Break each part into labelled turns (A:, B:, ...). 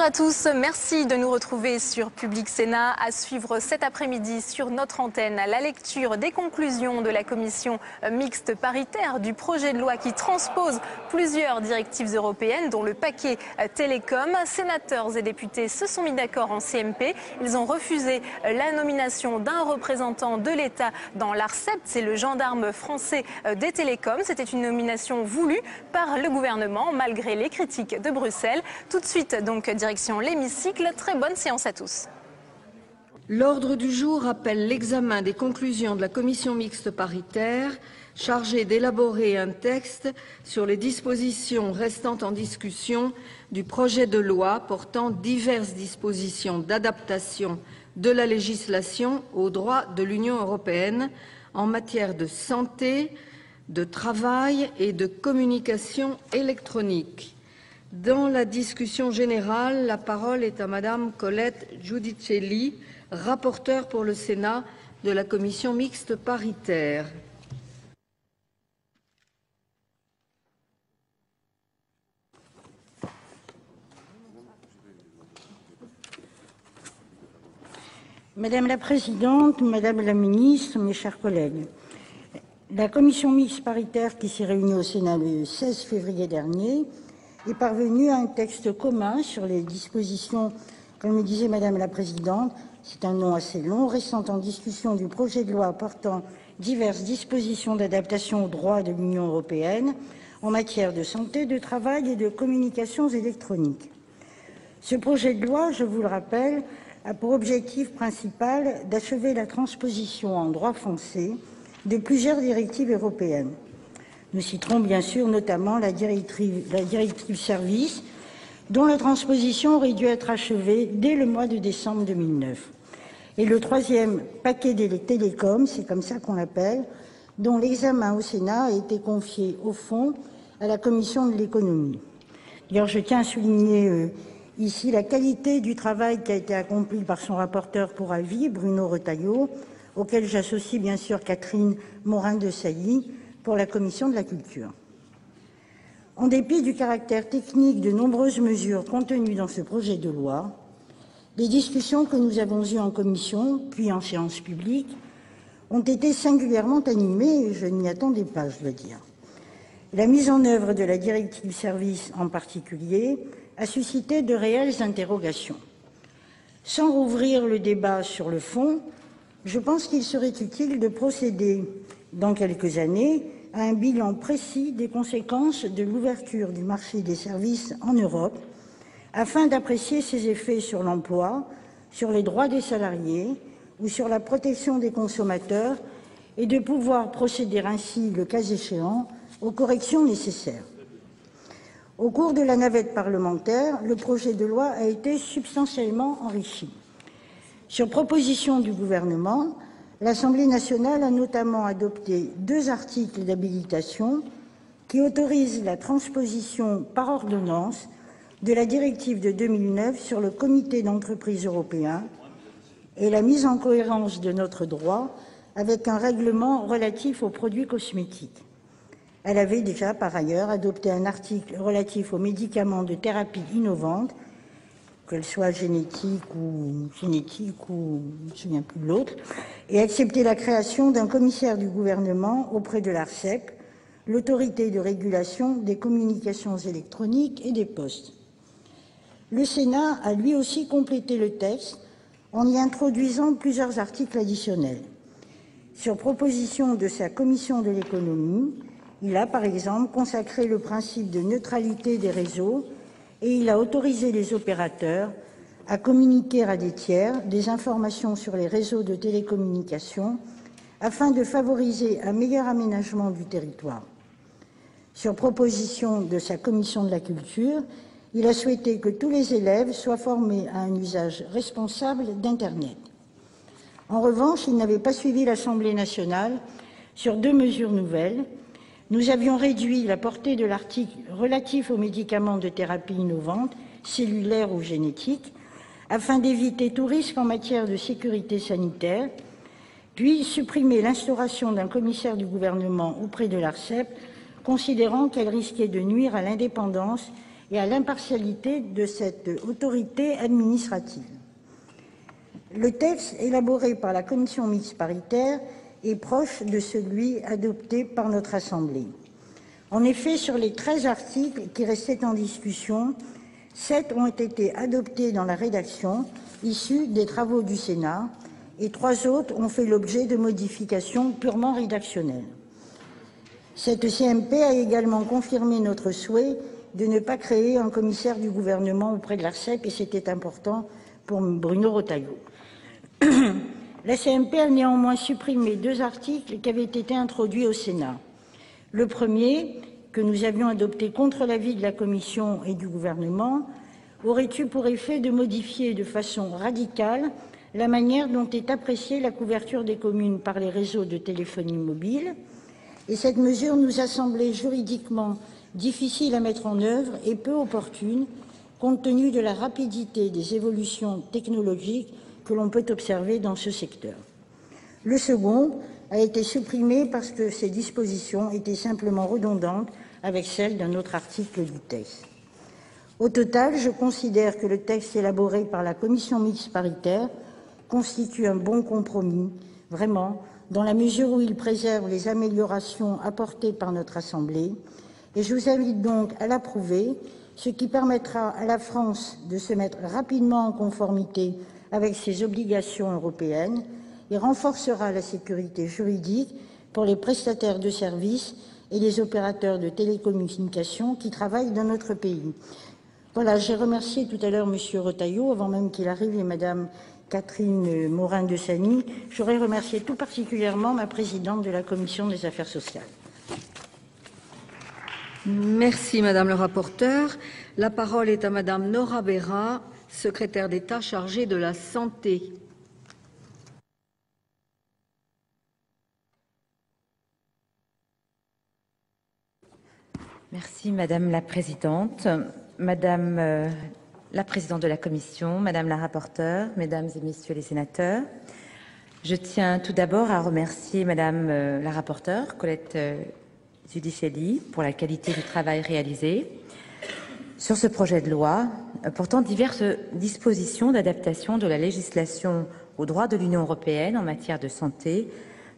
A: Bonjour à tous, merci de nous retrouver sur Public Sénat. À suivre cet après-midi sur notre antenne la lecture des conclusions de la commission mixte paritaire du projet de loi qui transpose plusieurs directives européennes dont le paquet télécom. Sénateurs et députés se sont mis d'accord en CMP. Ils ont refusé la nomination d'un représentant de l'État dans l'ARCEP, c'est le gendarme français des télécoms. C'était une nomination voulue par le gouvernement malgré les critiques de Bruxelles. Tout de suite donc direction l'hémicycle. Très bonne séance à tous.
B: L'ordre du jour appelle l'examen des conclusions de la commission mixte paritaire chargée d'élaborer un texte sur les dispositions restant en discussion du projet de loi portant diverses dispositions d'adaptation de la législation au droit de l'Union européenne en matière de santé, de travail et de communication électronique. Dans la discussion générale, la parole est à Madame Colette Giudicelli, rapporteure pour le Sénat de la commission mixte paritaire.
C: Madame la Présidente, Madame la Ministre, mes chers collègues, la commission mixte paritaire qui s'est réunie au Sénat le 16 février dernier est parvenue à un texte commun sur les dispositions, comme me disait Madame la Présidente, c'est un nom assez long, restant en discussion du projet de loi portant diverses dispositions d'adaptation au droit de l'Union européenne en matière de santé, de travail et de communications électroniques. Ce projet de loi, je vous le rappelle, a pour objectif principal d'achever la transposition en droit français de plusieurs directives européennes. Nous citerons bien sûr notamment la directive service, dont la transposition aurait dû être achevée dès le mois de décembre 2009. Et le troisième paquet des télécoms, c'est comme ça qu'on l'appelle, dont l'examen au Sénat a été confié au fond à la commission de l'économie. D'ailleurs, je tiens à souligner ici la qualité du travail qui a été accompli par son rapporteur pour avis, Bruno Retailleau, auquel j'associe bien sûr Catherine Morin-Desailly pour la commission de la culture. En dépit du caractère technique de nombreuses mesures contenues dans ce projet de loi, les discussions que nous avons eues en commission, puis en séance publique, ont été singulièrement animées et je n'y attendais pas, je dois dire. La mise en œuvre de la directive service en particulier a suscité de réelles interrogations. Sans rouvrir le débat sur le fond, je pense qu'il serait utile de procéder, dans quelques années, à un bilan précis des conséquences de l'ouverture du marché des services en Europe, afin d'apprécier ses effets sur l'emploi, sur les droits des salariés ou sur la protection des consommateurs et de pouvoir procéder ainsi, le cas échéant, aux corrections nécessaires. Au cours de la navette parlementaire, le projet de loi a été substantiellement enrichi. Sur proposition du gouvernement, l'Assemblée nationale a notamment adopté 2 articles d'habilitation qui autorisent la transposition par ordonnance de la directive de 2009 sur le comité d'entreprise européen et la mise en cohérence de notre droit avec un règlement relatif aux produits cosmétiques. Elle avait déjà, par ailleurs, adopté un article relatif aux médicaments de thérapie innovante, qu'elle soit génétique ou je ne me souviens plus de l'autre, et accepté la création d'un commissaire du gouvernement auprès de l'ARCEP, l'autorité de régulation des communications électroniques et des postes. Le Sénat a lui aussi complété le texte en y introduisant plusieurs articles additionnels. Sur proposition de sa commission de l'économie, il a par exemple consacré le principe de neutralité des réseaux et il a autorisé les opérateurs à communiquer à des tiers des informations sur les réseaux de télécommunications afin de favoriser un meilleur aménagement du territoire. Sur proposition de sa commission de la culture, il a souhaité que tous les élèves soient formés à un usage responsable d'Internet. En revanche, il n'avait pas suivi l'Assemblée nationale sur 2 mesures nouvelles. Nous avions réduit la portée de l'article relatif aux médicaments de thérapie innovante, cellulaire ou génétique, afin d'éviter tout risque en matière de sécurité sanitaire, puis supprimer l'instauration d'un commissaire du gouvernement auprès de l'ARCEP, considérant qu'elle risquait de nuire à l'indépendance et à l'impartialité de cette autorité administrative. Le texte élaboré par la commission mixte paritaire est proche de celui adopté par notre Assemblée. En effet, sur les 13 articles qui restaient en discussion, 7 ont été adoptés dans la rédaction issue des travaux du Sénat et 3 autres ont fait l'objet de modifications purement rédactionnelles. Cette CMP a également confirmé notre souhait de ne pas créer un commissaire du gouvernement auprès de l'ARCEP, et c'était important pour Bruno Retailleau. La CMP a néanmoins supprimé 2 articles qui avaient été introduits au Sénat. Le premier, que nous avions adopté contre l'avis de la Commission et du gouvernement, aurait eu pour effet de modifier de façon radicale la manière dont est appréciée la couverture des communes par les réseaux de téléphonie mobile, et cette mesure nous a semblé juridiquement difficile à mettre en œuvre et peu opportune, compte tenu de la rapidité des évolutions technologiques que l'on peut observer dans ce secteur. Le second a été supprimé parce que ces dispositions étaient simplement redondantes avec celles d'un autre article du texte. Au total, je considère que le texte élaboré par la commission mixte paritaire constitue un bon compromis, vraiment, dans la mesure où il préserve les améliorations apportées par notre Assemblée, et je vous invite donc à l'approuver, ce qui permettra à la France de se mettre rapidement en conformité avec ses obligations européennes et renforcera la sécurité juridique pour les prestataires de services et les opérateurs de télécommunications qui travaillent dans notre pays. Voilà, j'ai remercié tout à l'heure M. Retailleau, avant même qu'il arrive, et Mme Catherine Morin-Desailly. J'aurais remercié tout particulièrement ma présidente de la Commission des affaires sociales.
B: Merci, Madame le rapporteur. La parole est à Madame Nora Béra, secrétaire d'État chargée de la santé.
D: Merci Madame la Présidente, Madame la Présidente de la Commission, Madame la rapporteure, Mesdames et Messieurs les sénateurs. Je tiens tout d'abord à remercier Madame la rapporteure, Colette Giudicelli, pour la qualité du travail réalisé sur ce projet de loi portant diverses dispositions d'adaptation de la législation au droit de l'Union européenne en matière de santé,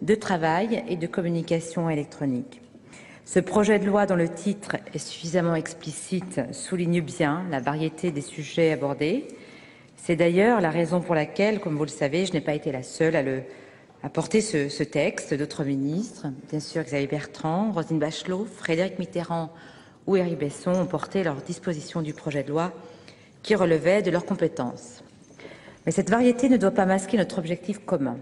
D: de travail et de communication électronique. Ce projet de loi, dont le titre est suffisamment explicite, souligne bien la variété des sujets abordés. C'est d'ailleurs la raison pour laquelle, comme vous le savez, je n'ai pas été la seule à porter ce texte. D'autres ministres, bien sûr Xavier Bertrand, Roselyne Bachelot, Frédéric Mitterrand ou Éric Besson ont porté leurs dispositions du projet de loi qui relevaient de leurs compétences. Mais cette variété ne doit pas masquer notre objectif commun.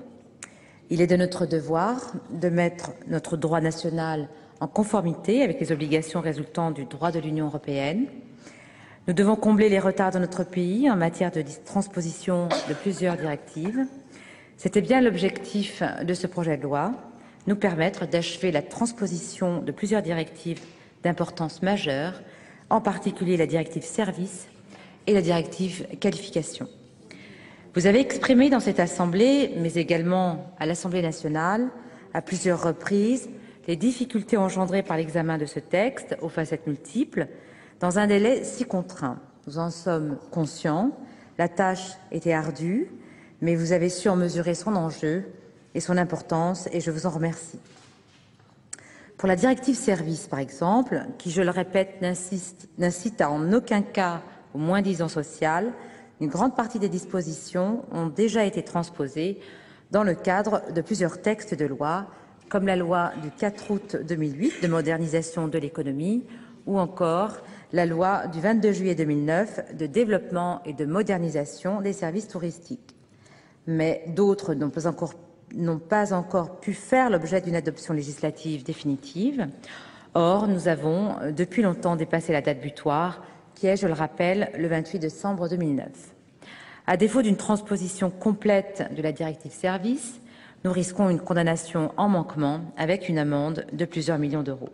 D: Il est de notre devoir de mettre notre droit national en conformité avec les obligations résultant du droit de l'Union européenne. Nous devons combler les retards de notre pays en matière de transposition de plusieurs directives. C'était bien l'objectif de ce projet de loi, nous permettre d'achever la transposition de plusieurs directives d'importance majeure, en particulier la directive services et la directive qualification. Vous avez exprimé dans cette Assemblée, mais également à l'Assemblée nationale, à plusieurs reprises, les difficultés engendrées par l'examen de ce texte aux facettes multiples dans un délai si contraint. Nous en sommes conscients, la tâche était ardue, mais vous avez su en mesurer son enjeu et son importance, et je vous en remercie. Pour la directive service, par exemple, qui, je le répète, n'incite en aucun cas au moins-disant social, une grande partie des dispositions ont déjà été transposées dans le cadre de plusieurs textes de loi, comme la loi du 4 août 2008 de modernisation de l'économie ou encore la loi du 22 juillet 2009 de développement et de modernisation des services touristiques. Mais d'autres n'ont pas encore pu faire l'objet d'une adoption législative définitive. Or, nous avons depuis longtemps dépassé la date butoir, qui est, je le rappelle, le 28 décembre 2009. À défaut d'une transposition complète de la directive service, nous risquons une condamnation en manquement avec une amende de plusieurs millions d'euros.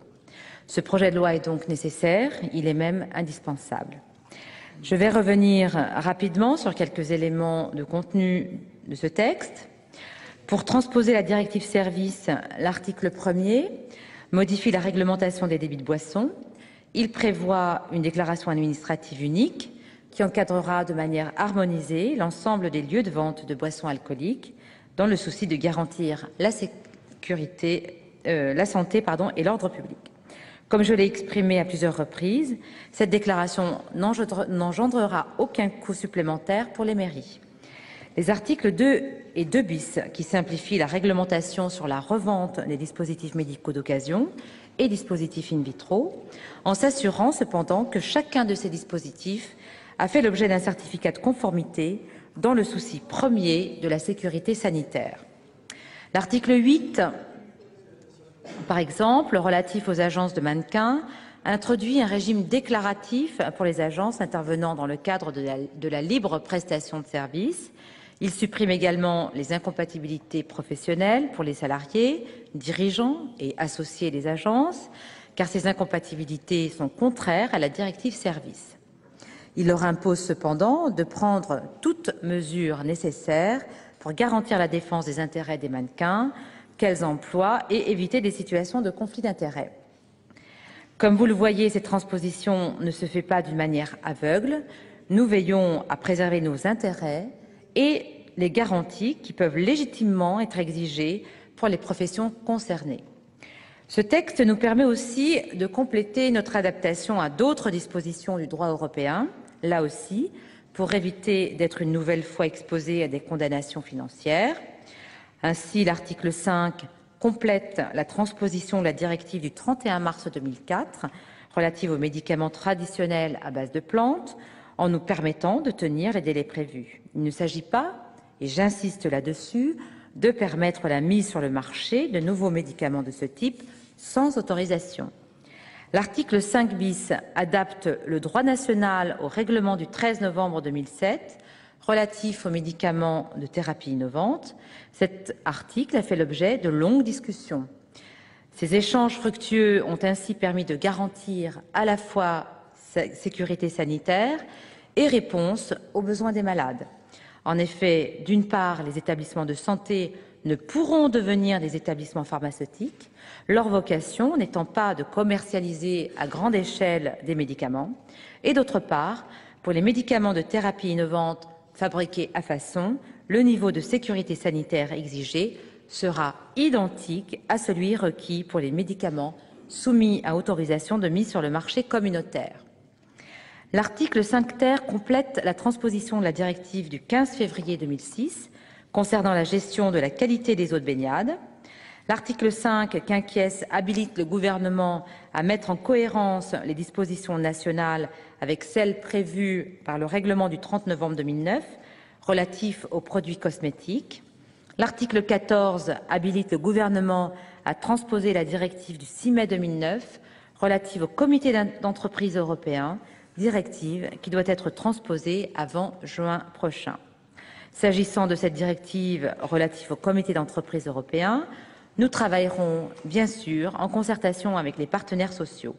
D: Ce projet de loi est donc nécessaire, il est même indispensable. Je vais revenir rapidement sur quelques éléments de contenu de ce texte. Pour transposer la directive service, l'article 1er modifie la réglementation des débits de boissons. Il prévoit une déclaration administrative unique qui encadrera de manière harmonisée l'ensemble des lieux de vente de boissons alcooliques dans le souci de garantir la sécurité, la santé et l'ordre public. Comme je l'ai exprimé à plusieurs reprises, cette déclaration n'engendrera aucun coût supplémentaire pour les mairies. Les articles 2 et 2 bis, qui simplifient la réglementation sur la revente des dispositifs médicaux d'occasion et dispositifs in vitro, en s'assurant cependant que chacun de ces dispositifs a fait l'objet d'un certificat de conformité dans le souci premier de la sécurité sanitaire. L'article 8, par exemple, relatif aux agences de mannequins, introduit un régime déclaratif pour les agences intervenant dans le cadre de la libre prestation de services. Il supprime également les incompatibilités professionnelles pour les salariés, dirigeants et associés des agences, car ces incompatibilités sont contraires à la directive service. Il leur impose cependant de prendre toute mesure nécessaire pour garantir la défense des intérêts des mannequins qu'elles emploient et éviter des situations de conflit d'intérêts. Comme vous le voyez, cette transposition ne se fait pas d'une manière aveugle. Nous veillons à préserver nos intérêts et les garanties qui peuvent légitimement être exigées pour les professions concernées. Ce texte nous permet aussi de compléter notre adaptation à d'autres dispositions du droit européen, là aussi, pour éviter d'être une nouvelle fois exposés à des condamnations financières. Ainsi, l'article 5 complète la transposition de la directive du 31 mars 2004 relative aux médicaments traditionnels à base de plantes en nous permettant de tenir les délais prévus. Il ne s'agit pas, et j'insiste là-dessus, de permettre la mise sur le marché de nouveaux médicaments de ce type sans autorisation. L'article 5 bis adapte le droit national au règlement du 13 novembre 2007 relatif aux médicaments de thérapie innovante. Cet article a fait l'objet de longues discussions. Ces échanges fructueux ont ainsi permis de garantir à la fois sécurité sanitaire et réponse aux besoins des malades. En effet, d'une part, les établissements de santé ne pourront devenir des établissements pharmaceutiques, leur vocation n'étant pas de commercialiser à grande échelle des médicaments, et d'autre part, pour les médicaments de thérapie innovante fabriqués à façon, le niveau de sécurité sanitaire exigé sera identique à celui requis pour les médicaments soumis à autorisation de mise sur le marché communautaire. L'article 5 ter complète la transposition de la directive du 15 février 2006 concernant la gestion de la qualité des eaux de baignade. L'article 5 quinquies habilite le gouvernement à mettre en cohérence les dispositions nationales avec celles prévues par le règlement du 30 novembre 2009 relatif aux produits cosmétiques. L'article 14 habilite le gouvernement à transposer la directive du 6 mai 2009 relative au comité d'entreprise européen, directive qui doit être transposée avant juin prochain. S'agissant de cette directive relative au comité d'entreprise européen, nous travaillerons bien sûr en concertation avec les partenaires sociaux.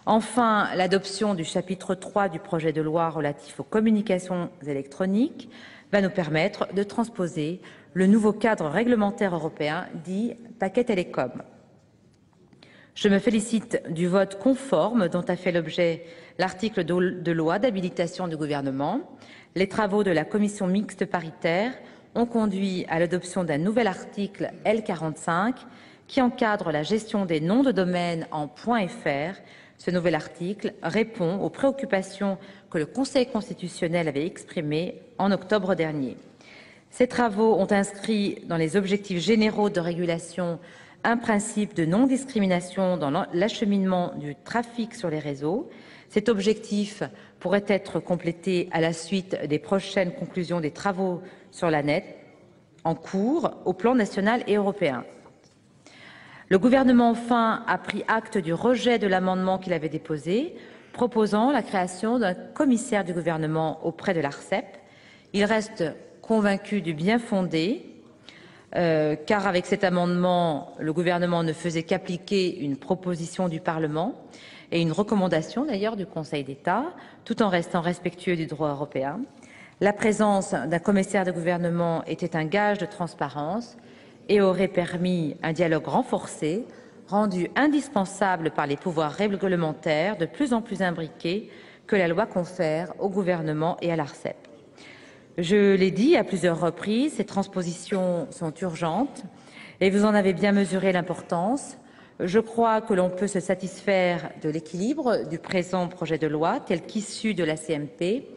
D: Enfin, l'adoption du chapitre 3 du projet de loi relatif aux communications électroniques va nous permettre de transposer le nouveau cadre réglementaire européen dit paquet télécom. Je me félicite du vote conforme dont a fait l'objet l'article de loi d'habilitation du gouvernement. Les travaux de la commission mixte paritaire ont conduit à l'adoption d'un nouvel article L45 qui encadre la gestion des noms de domaine en .fr. Ce nouvel article répond aux préoccupations que le Conseil constitutionnel avait exprimées en octobre dernier. Ces travaux ont inscrit dans les objectifs généraux de régulation un principe de non-discrimination dans l'acheminement du trafic sur les réseaux. Cet objectif pourrait être complété à la suite des prochaines conclusions des travaux sur la net en cours au plan national et européen. Le gouvernement, enfin, a pris acte du rejet de l'amendement qu'il avait déposé, proposant la création d'un commissaire du gouvernement auprès de l'ARCEP. Il reste convaincu du bien-fondé, car avec cet amendement, le gouvernement ne faisait qu'appliquer une proposition du Parlement et une recommandation d'ailleurs du Conseil d'État, tout en restant respectueux du droit européen. La présence d'un commissaire de gouvernement était un gage de transparence et aurait permis un dialogue renforcé rendue indispensable par les pouvoirs réglementaires de plus en plus imbriqués que la loi confère au gouvernement et à l'ARCEP. Je l'ai dit à plusieurs reprises, ces transpositions sont urgentes et vous en avez bien mesuré l'importance. Je crois que l'on peut se satisfaire de l'équilibre du présent projet de loi tel qu'issu de la CMP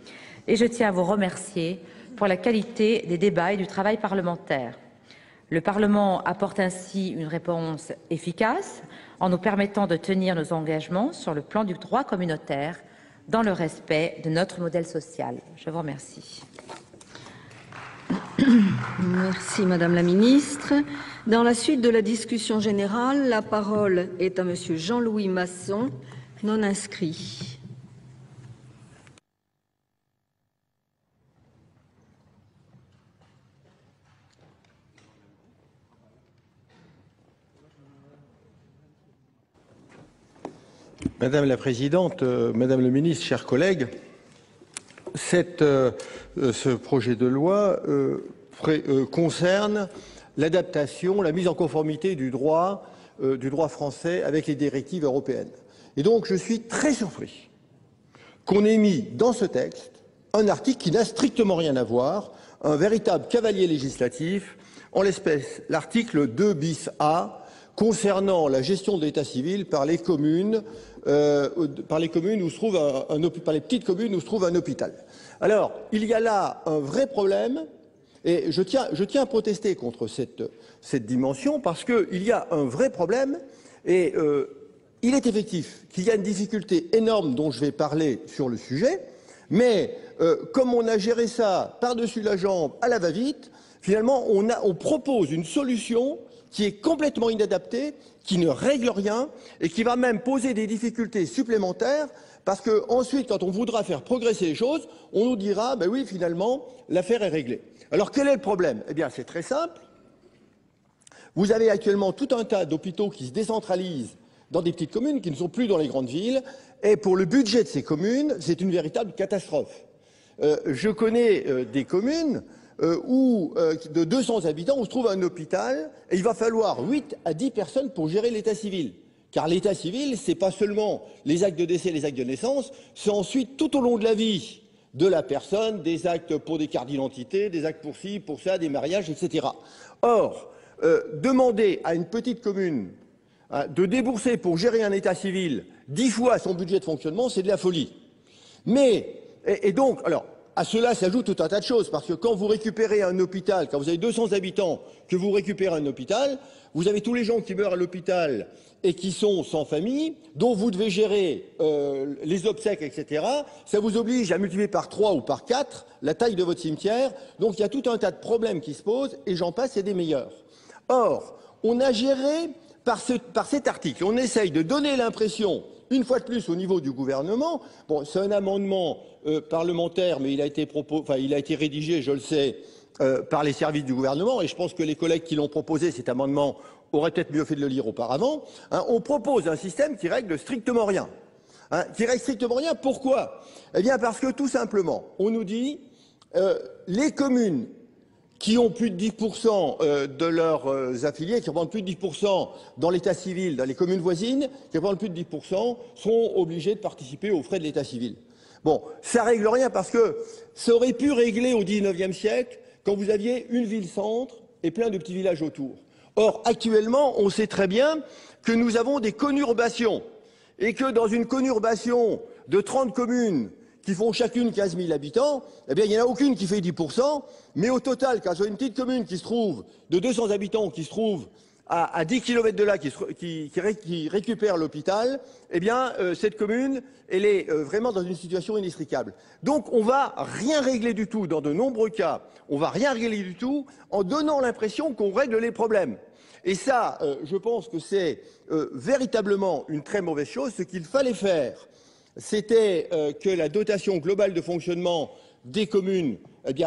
D: et je tiens à vous remercier pour la qualité des débats et du travail parlementaire. Le Parlement apporte ainsi une réponse efficace en nous permettant de tenir nos engagements sur le plan du droit communautaire dans le respect de notre modèle social. Je vous remercie.
B: Merci Madame la Ministre. Dans la suite de la discussion générale, la parole est à Monsieur Jean-Louis Masson, non inscrit.
E: Madame la Présidente, Madame le Ministre, chers collègues, ce projet de loi concerne l'adaptation, la mise en conformité du droit français avec les directives européennes. Et donc, je suis très surpris qu'on ait mis dans ce texte un article qui n'a strictement rien à voir, un véritable cavalier législatif, en l'espèce l'article 2 bis A, concernant la gestion de l'état civil par les communes, par les petites communes où se trouve un hôpital. Alors, il y a là un vrai problème, et je tiens à protester contre cette dimension, parce qu'il y a un vrai problème, et il est effectif qu'il y a une difficulté énorme dont je vais parler sur le sujet, mais comme on a géré ça par-dessus la jambe à la va-vite, finalement, on propose une solution qui est complètement inadaptée, qui ne règle rien et qui va même poser des difficultés supplémentaires parce que ensuite, quand on voudra faire progresser les choses, on nous dira ben oui, finalement, l'affaire est réglée. Alors quel est le problème? Eh bien, c'est très simple. Vous avez actuellement tout un tas d'hôpitaux qui se décentralisent dans des petites communes qui ne sont plus dans les grandes villes et pour le budget de ces communes, c'est une véritable catastrophe. Je connais des communes où de 200 habitants, où se trouve un hôpital, et il va falloir 8 à 10 personnes pour gérer l'état civil. Car l'état civil, c'est pas seulement les actes de décès, les actes de naissance, c'est ensuite tout au long de la vie de la personne, des actes pour des cartes d'identité, des actes pour ci, pour ça, des mariages, etc. Or, demander à une petite commune de débourser pour gérer un état civil 10 fois son budget de fonctionnement, c'est de la folie. Mais, et donc, alors, à cela s'ajoute tout un tas de choses, parce que quand vous récupérez un hôpital, quand vous avez 200 habitants, que vous récupérez un hôpital, vous avez tous les gens qui meurent à l'hôpital et qui sont sans famille, dont vous devez gérer les obsèques, etc. Ça vous oblige à multiplier par 3 ou par 4 la taille de votre cimetière. Donc il y a tout un tas de problèmes qui se posent, et j'en passe et des meilleurs. Or, on a géré par cet article, on essaye de donner l'impression, une fois de plus au niveau du gouvernement, bon, c'est un amendement parlementaire, mais il a été rédigé, je le sais, par les services du gouvernement, et je pense que les collègues qui l'ont proposé, cet amendement, auraient peut-être mieux fait de le lire auparavant. On propose un système qui règle strictement rien. Qui règle strictement rien, pourquoi? Eh bien parce que tout simplement, on nous dit les communes qui ont plus de 10% de leurs affiliés, qui représentent plus de 10% dans l'état civil, dans les communes voisines, qui représentent plus de 10%, sont obligées de participer aux frais de l'état civil. Bon, ça règle rien parce que ça aurait pu régler au XIXe siècle quand vous aviez une ville-centre et plein de petits villages autour. Or, actuellement, on sait très bien que nous avons des conurbations et que dans une conurbation de 30 communes qui font chacune 15 000 habitants, eh bien, il n'y en a aucune qui fait 10%, mais au total, quand sur une petite commune qui se trouve de 200 habitants, qui se trouve à 10 km de là, qui récupère l'hôpital, eh bien, cette commune, elle est vraiment dans une situation inextricable. Donc, on va rien régler du tout, dans de nombreux cas, on va rien régler du tout, en donnant l'impression qu'on règle les problèmes. Et ça, je pense que c'est véritablement une très mauvaise chose. Ce qu'il fallait faire, c'était que la dotation globale de fonctionnement des communes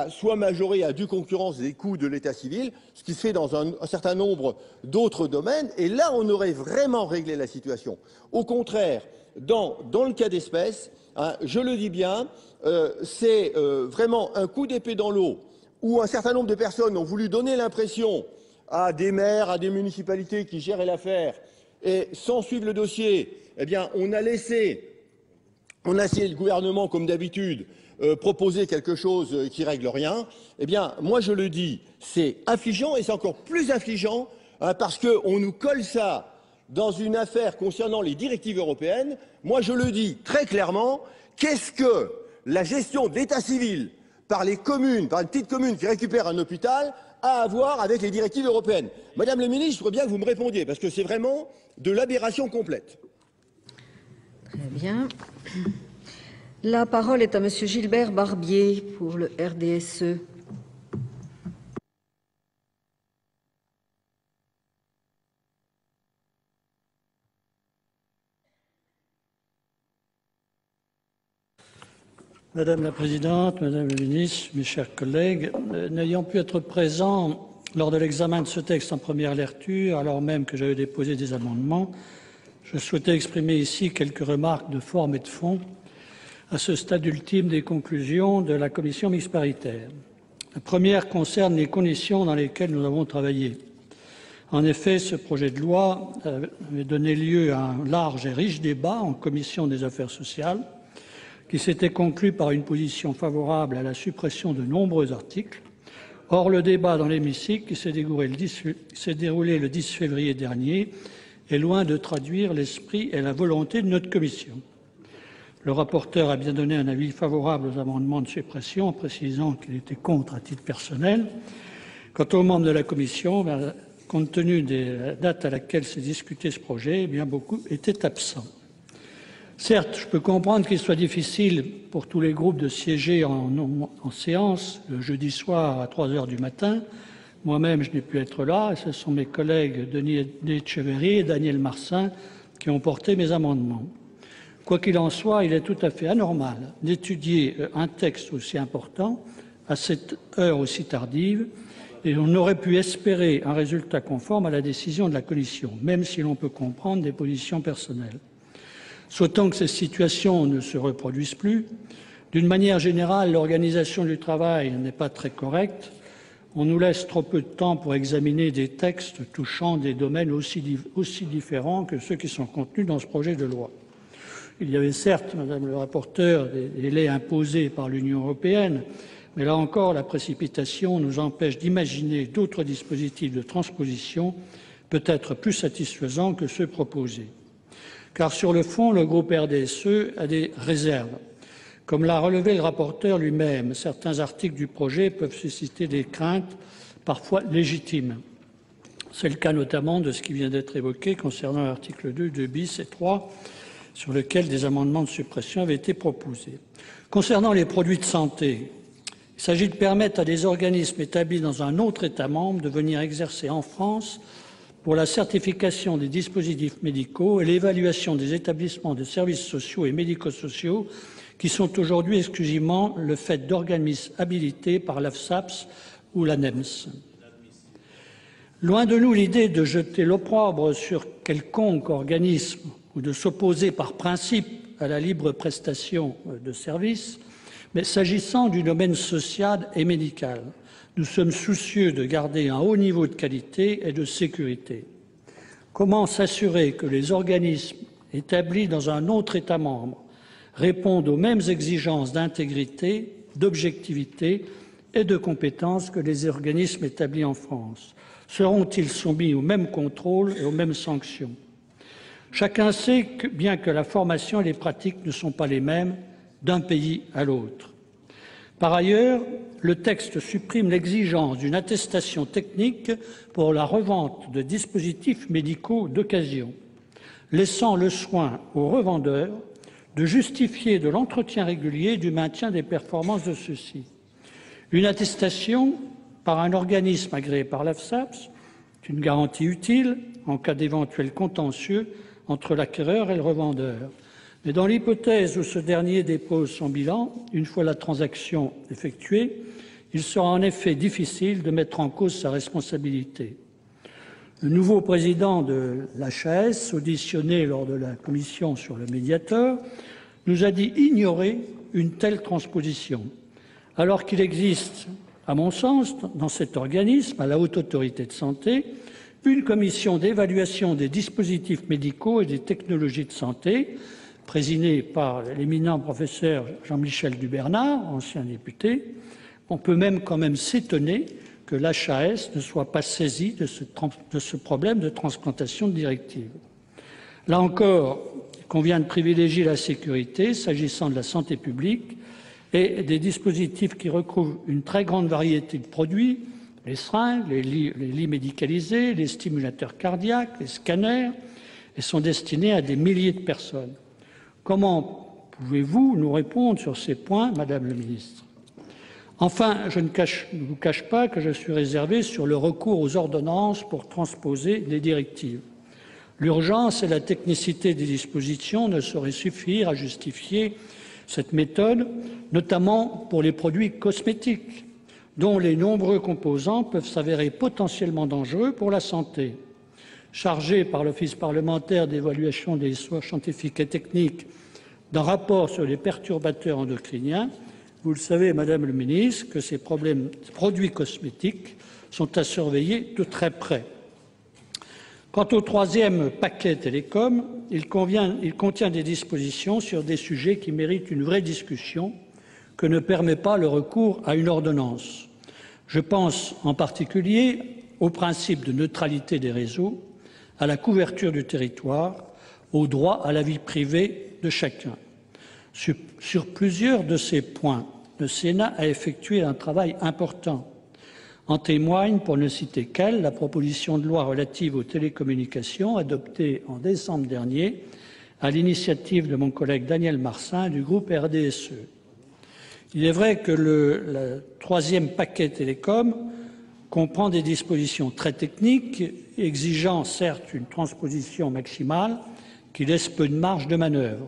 E: soit majorée à due concurrence des coûts de l'état civil, ce qui se fait dans un certain nombre d'autres domaines, et là on aurait vraiment réglé la situation. Au contraire, dans le cas d'espèce, je le dis bien, c'est vraiment un coup d'épée dans l'eau, où un certain nombre de personnes ont voulu donner l'impression à des maires, à des municipalités qui géraient l'affaire, et sans suivre le dossier, eh bien, on a laissé le gouvernement, comme d'habitude, proposer quelque chose qui règle rien. Eh bien, moi je le dis, c'est affligeant et c'est encore plus affligeant parce qu'on nous colle ça dans une affaire concernant les directives européennes. Moi je le dis très clairement, qu'est-ce que la gestion de l'état civil par les communes, par une petite commune qui récupère un hôpital, a à voir avec les directives européennes? Madame le ministre, je voudrais bien que vous me répondiez, parce que c'est vraiment de l'aberration complète.
B: Très bien. La parole est à Monsieur Gilbert Barbier pour le RDSE.
F: Madame la Présidente, Madame la Ministre, mes chers collègues, n'ayant pu être présent lors de l'examen de ce texte en première lecture, alors même que j'avais déposé des amendements, je souhaitais exprimer ici quelques remarques de forme et de fond à ce stade ultime des conclusions de la commission mixte paritaire. La première concerne les conditions dans lesquelles nous avons travaillé. En effet, ce projet de loi avait donné lieu à un large et riche débat en commission des affaires sociales, qui s'était conclu par une position favorable à la suppression de nombreux articles. Or, le débat dans l'hémicycle qui s'est déroulé le 10 février dernier est loin de traduire l'esprit et la volonté de notre commission. Le rapporteur a bien donné un avis favorable aux amendements de suppression en précisant qu'il était contre à titre personnel. Quant aux membres de la commission, compte tenu des dates à laquelle s'est discuté ce projet, bien beaucoup étaient absents. Certes, je peux comprendre qu'il soit difficile pour tous les groupes de siéger en séance le jeudi soir à 3 heures du matin. Moi-même, je n'ai pu être là, et ce sont mes collègues Denis Etcheverry et Daniel Marsin qui ont porté mes amendements. Quoi qu'il en soit, il est tout à fait anormal d'étudier un texte aussi important à cette heure aussi tardive, et on aurait pu espérer un résultat conforme à la décision de la Commission, même si l'on peut comprendre des positions personnelles. Souhaitons que ces situations ne se reproduisent plus. D'une manière générale, l'organisation du travail n'est pas très correcte. On nous laisse trop peu de temps pour examiner des textes touchant des domaines aussi différents que ceux qui sont contenus dans ce projet de loi. Il y avait certes, Madame le rapporteur, des délais imposés par l'Union européenne, mais là encore, la précipitation nous empêche d'imaginer d'autres dispositifs de transposition peut-être plus satisfaisants que ceux proposés. Car sur le fond, le groupe RDSE a des réserves. Comme l'a relevé le rapporteur lui-même, certains articles du projet peuvent susciter des craintes parfois légitimes. C'est le cas notamment de ce qui vient d'être évoqué concernant l'article 2, 2 bis et 3, sur lequel des amendements de suppression avaient été proposés. Concernant les produits de santé, il s'agit de permettre à des organismes établis dans un autre État membre de venir exercer en France pour la certification des dispositifs médicaux et l'évaluation des établissements de services sociaux et médico-sociaux qui sont aujourd'hui exclusivement le fait d'organismes habilités par l'AFSAPS ou l'ANEMS. Loin de nous l'idée de jeter l'opprobre sur quelconque organisme ou de s'opposer par principe à la libre prestation de services, mais s'agissant du domaine social et médical, nous sommes soucieux de garder un haut niveau de qualité et de sécurité. Comment s'assurer que les organismes établis dans un autre État membre répondent aux mêmes exigences d'intégrité, d'objectivité et de compétences que les organismes établis en France? Seront-ils soumis aux mêmes contrôles et aux mêmes sanctions? Chacun sait que, bien que la formation et les pratiques ne sont pas les mêmes d'un pays à l'autre. Par ailleurs, le texte supprime l'exigence d'une attestation technique pour la revente de dispositifs médicaux d'occasion, laissant le soin aux revendeurs de justifier de l'entretien régulier et du maintien des performances de ceux-ci. Une attestation par un organisme agréé par l'AFSAPS est une garantie utile en cas d'éventuel contentieux entre l'acquéreur et le revendeur. Mais dans l'hypothèse où ce dernier dépose son bilan, une fois la transaction effectuée, il sera en effet difficile de mettre en cause sa responsabilité. Le nouveau président de l'HAS, auditionné lors de la commission sur le médiateur, nous a dit ignorer une telle transposition, alors qu'il existe, à mon sens, dans cet organisme, à la Haute Autorité de Santé, une commission d'évaluation des dispositifs médicaux et des technologies de santé, présidée par l'éminent professeur Jean-Michel Dubernard, ancien député. On peut même quand même s'étonner que l'HAS ne soit pas saisi de ce problème de transplantation de directive. Là encore, il convient de privilégier la sécurité s'agissant de la santé publique et des dispositifs qui recouvrent une très grande variété de produits, les seringues, les lits médicalisés, les stimulateurs cardiaques, les scanners, et sont destinés à des milliers de personnes. Comment pouvez-vous nous répondre sur ces points, Madame la Ministre? Enfin, je ne vous cache pas que je suis réservé sur le recours aux ordonnances pour transposer les directives. L'urgence et la technicité des dispositions ne sauraient suffire à justifier cette méthode, notamment pour les produits cosmétiques, dont les nombreux composants peuvent s'avérer potentiellement dangereux pour la santé. Chargé par l'Office parlementaire d'évaluation des soins scientifiques et techniques d'un rapport sur les perturbateurs endocriniens, vous le savez, Madame le Ministre, que ces produits cosmétiques sont à surveiller de très près. Quant au troisième paquet télécom, il contient des dispositions sur des sujets qui méritent une vraie discussion que ne permet pas le recours à une ordonnance. Je pense en particulier au principe de neutralité des réseaux, à la couverture du territoire, au droit à la vie privée de chacun. Sur plusieurs de ces points, le Sénat a effectué un travail important. En témoigne, pour ne citer qu'elle, la proposition de loi relative aux télécommunications adoptée en décembre dernier à l'initiative de mon collègue Daniel Marsin du groupe RDSE. Il est vrai que le troisième paquet télécom comprend des dispositions très techniques, exigeant certes une transposition maximale qui laisse peu de marge de manœuvre.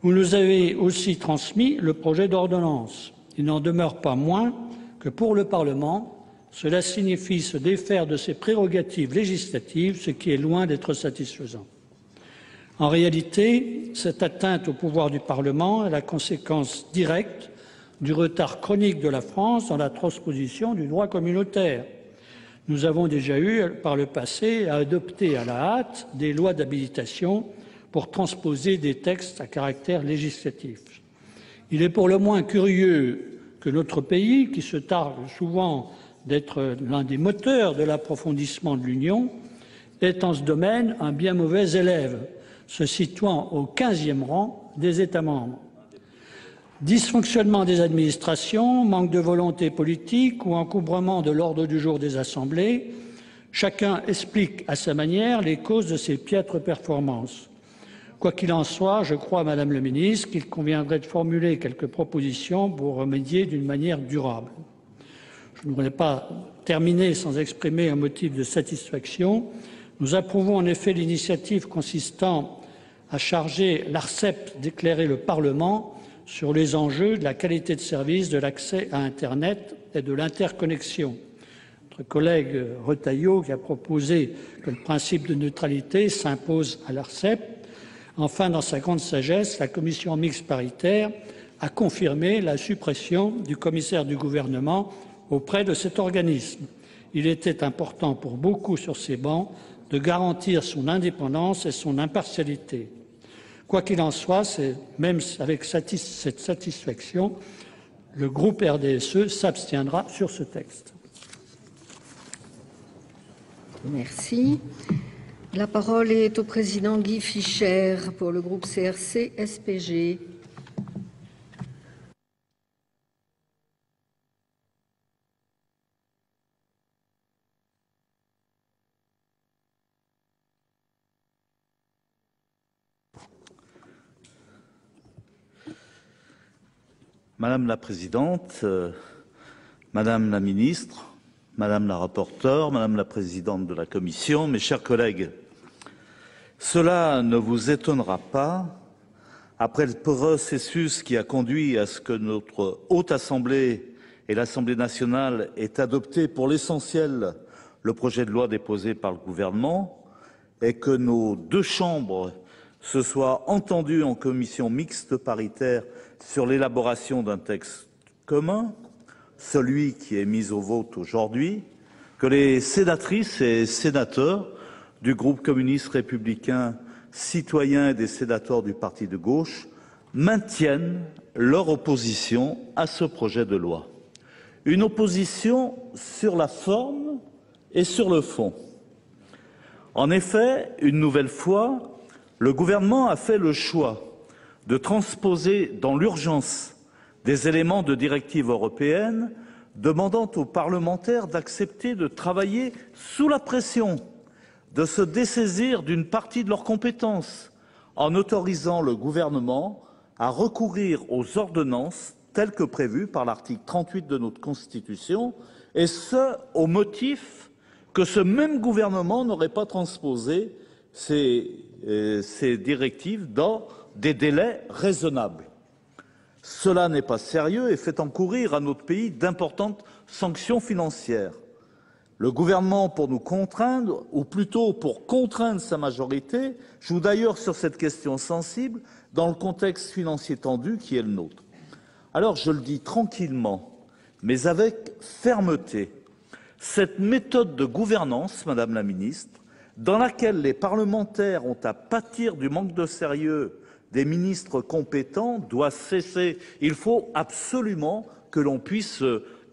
F: Vous nous avez aussi transmis le projet d'ordonnance. Il n'en demeure pas moins que pour le Parlement, cela signifie se défaire de ses prérogatives législatives, ce qui est loin d'être satisfaisant. En réalité, cette atteinte au pouvoir du Parlement est la conséquence directe du retard chronique de la France dans la transposition du droit communautaire. Nous avons déjà eu, par le passé, à adopter à la hâte des lois d'habilitation pour transposer des textes à caractère législatif. Il est pour le moins curieux que notre pays, qui se targue souvent d'être l'un des moteurs de l'approfondissement de l'Union, est en ce domaine un bien mauvais élève, se situant au 15e rang des États membres. Dysfonctionnement des administrations, manque de volonté politique ou encombrement de l'ordre du jour des assemblées, chacun explique à sa manière les causes de ces piètres performances. Quoi qu'il en soit, je crois, Madame le Ministre, qu'il conviendrait de formuler quelques propositions pour remédier d'une manière durable. Je ne voudrais pas terminer sans exprimer un motif de satisfaction. Nous approuvons en effet l'initiative consistant à charger l'ARCEP d'éclairer le Parlement sur les enjeux de la qualité de service, de l'accès à Internet et de l'interconnexion. Notre collègue Retailleau qui a proposé que le principe de neutralité s'impose à l'ARCEP. Enfin, dans sa grande sagesse, la commission mixte paritaire a confirmé la suppression du commissaire du gouvernement auprès de cet organisme. Il était important pour beaucoup sur ces bancs de garantir son indépendance et son impartialité. Quoi qu'il en soit, même avec cette satisfaction, le groupe RDSE s'abstiendra sur ce texte.
B: Merci. La parole est au président Guy Fischer pour le groupe CRC-SPG.
G: Madame la Présidente, Madame la Ministre, Madame la rapporteure, Madame la Présidente de la Commission, mes chers collègues, cela ne vous étonnera pas, après le processus qui a conduit à ce que notre Haute Assemblée et l'Assemblée nationale aient adopté pour l'essentiel le projet de loi déposé par le gouvernement et que nos deux chambres se soient entendues en commission mixte paritaire sur l'élaboration d'un texte commun, celui qui est mis au vote aujourd'hui, que les sénatrices et sénateurs du groupe communiste républicain citoyen et des sénateurs du parti de gauche maintiennent leur opposition à ce projet de loi. Une opposition sur la forme et sur le fond. En effet, une nouvelle fois, le gouvernement a fait le choix de transposer dans l'urgence des éléments de directives européennes demandant aux parlementaires d'accepter de travailler sous la pression, de se dessaisir d'une partie de leurs compétences, en autorisant le gouvernement à recourir aux ordonnances telles que prévues par l'article 38 de notre Constitution, et ce, au motif que ce même gouvernement n'aurait pas transposé ces directives dans des délais raisonnables. Cela n'est pas sérieux et fait encourir à notre pays d'importantes sanctions financières. Le gouvernement, pour nous contraindre, ou plutôt pour contraindre sa majorité, joue d'ailleurs sur cette question sensible dans le contexte financier tendu qui est le nôtre. Alors je le dis tranquillement, mais avec fermeté, cette méthode de gouvernance, Madame la Ministre, dans laquelle les parlementaires ont à pâtir du manque de sérieux des ministres compétents doit cesser. Il faut absolument que l'on puisse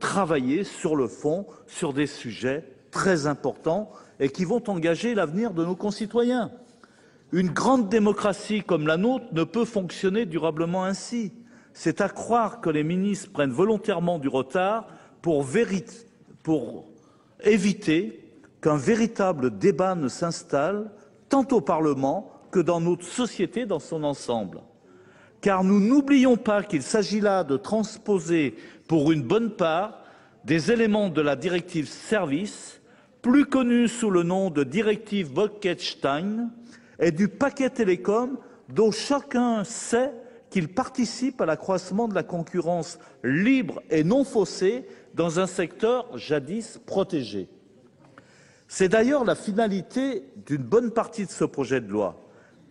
G: travailler sur le fond, sur des sujets très importants et qui vont engager l'avenir de nos concitoyens. Une grande démocratie comme la nôtre ne peut fonctionner durablement ainsi. C'est à croire que les ministres prennent volontairement du retard pour éviter qu'un véritable débat ne s'installe, tant au Parlement que dans notre société dans son ensemble. Car nous n'oublions pas qu'il s'agit là de transposer, pour une bonne part, des éléments de la directive Services, plus connue sous le nom de directive Bolkestein, et du paquet télécom dont chacun sait qu'il participe à l'accroissement de la concurrence libre et non faussée dans un secteur jadis protégé. C'est d'ailleurs la finalité d'une bonne partie de ce projet de loi,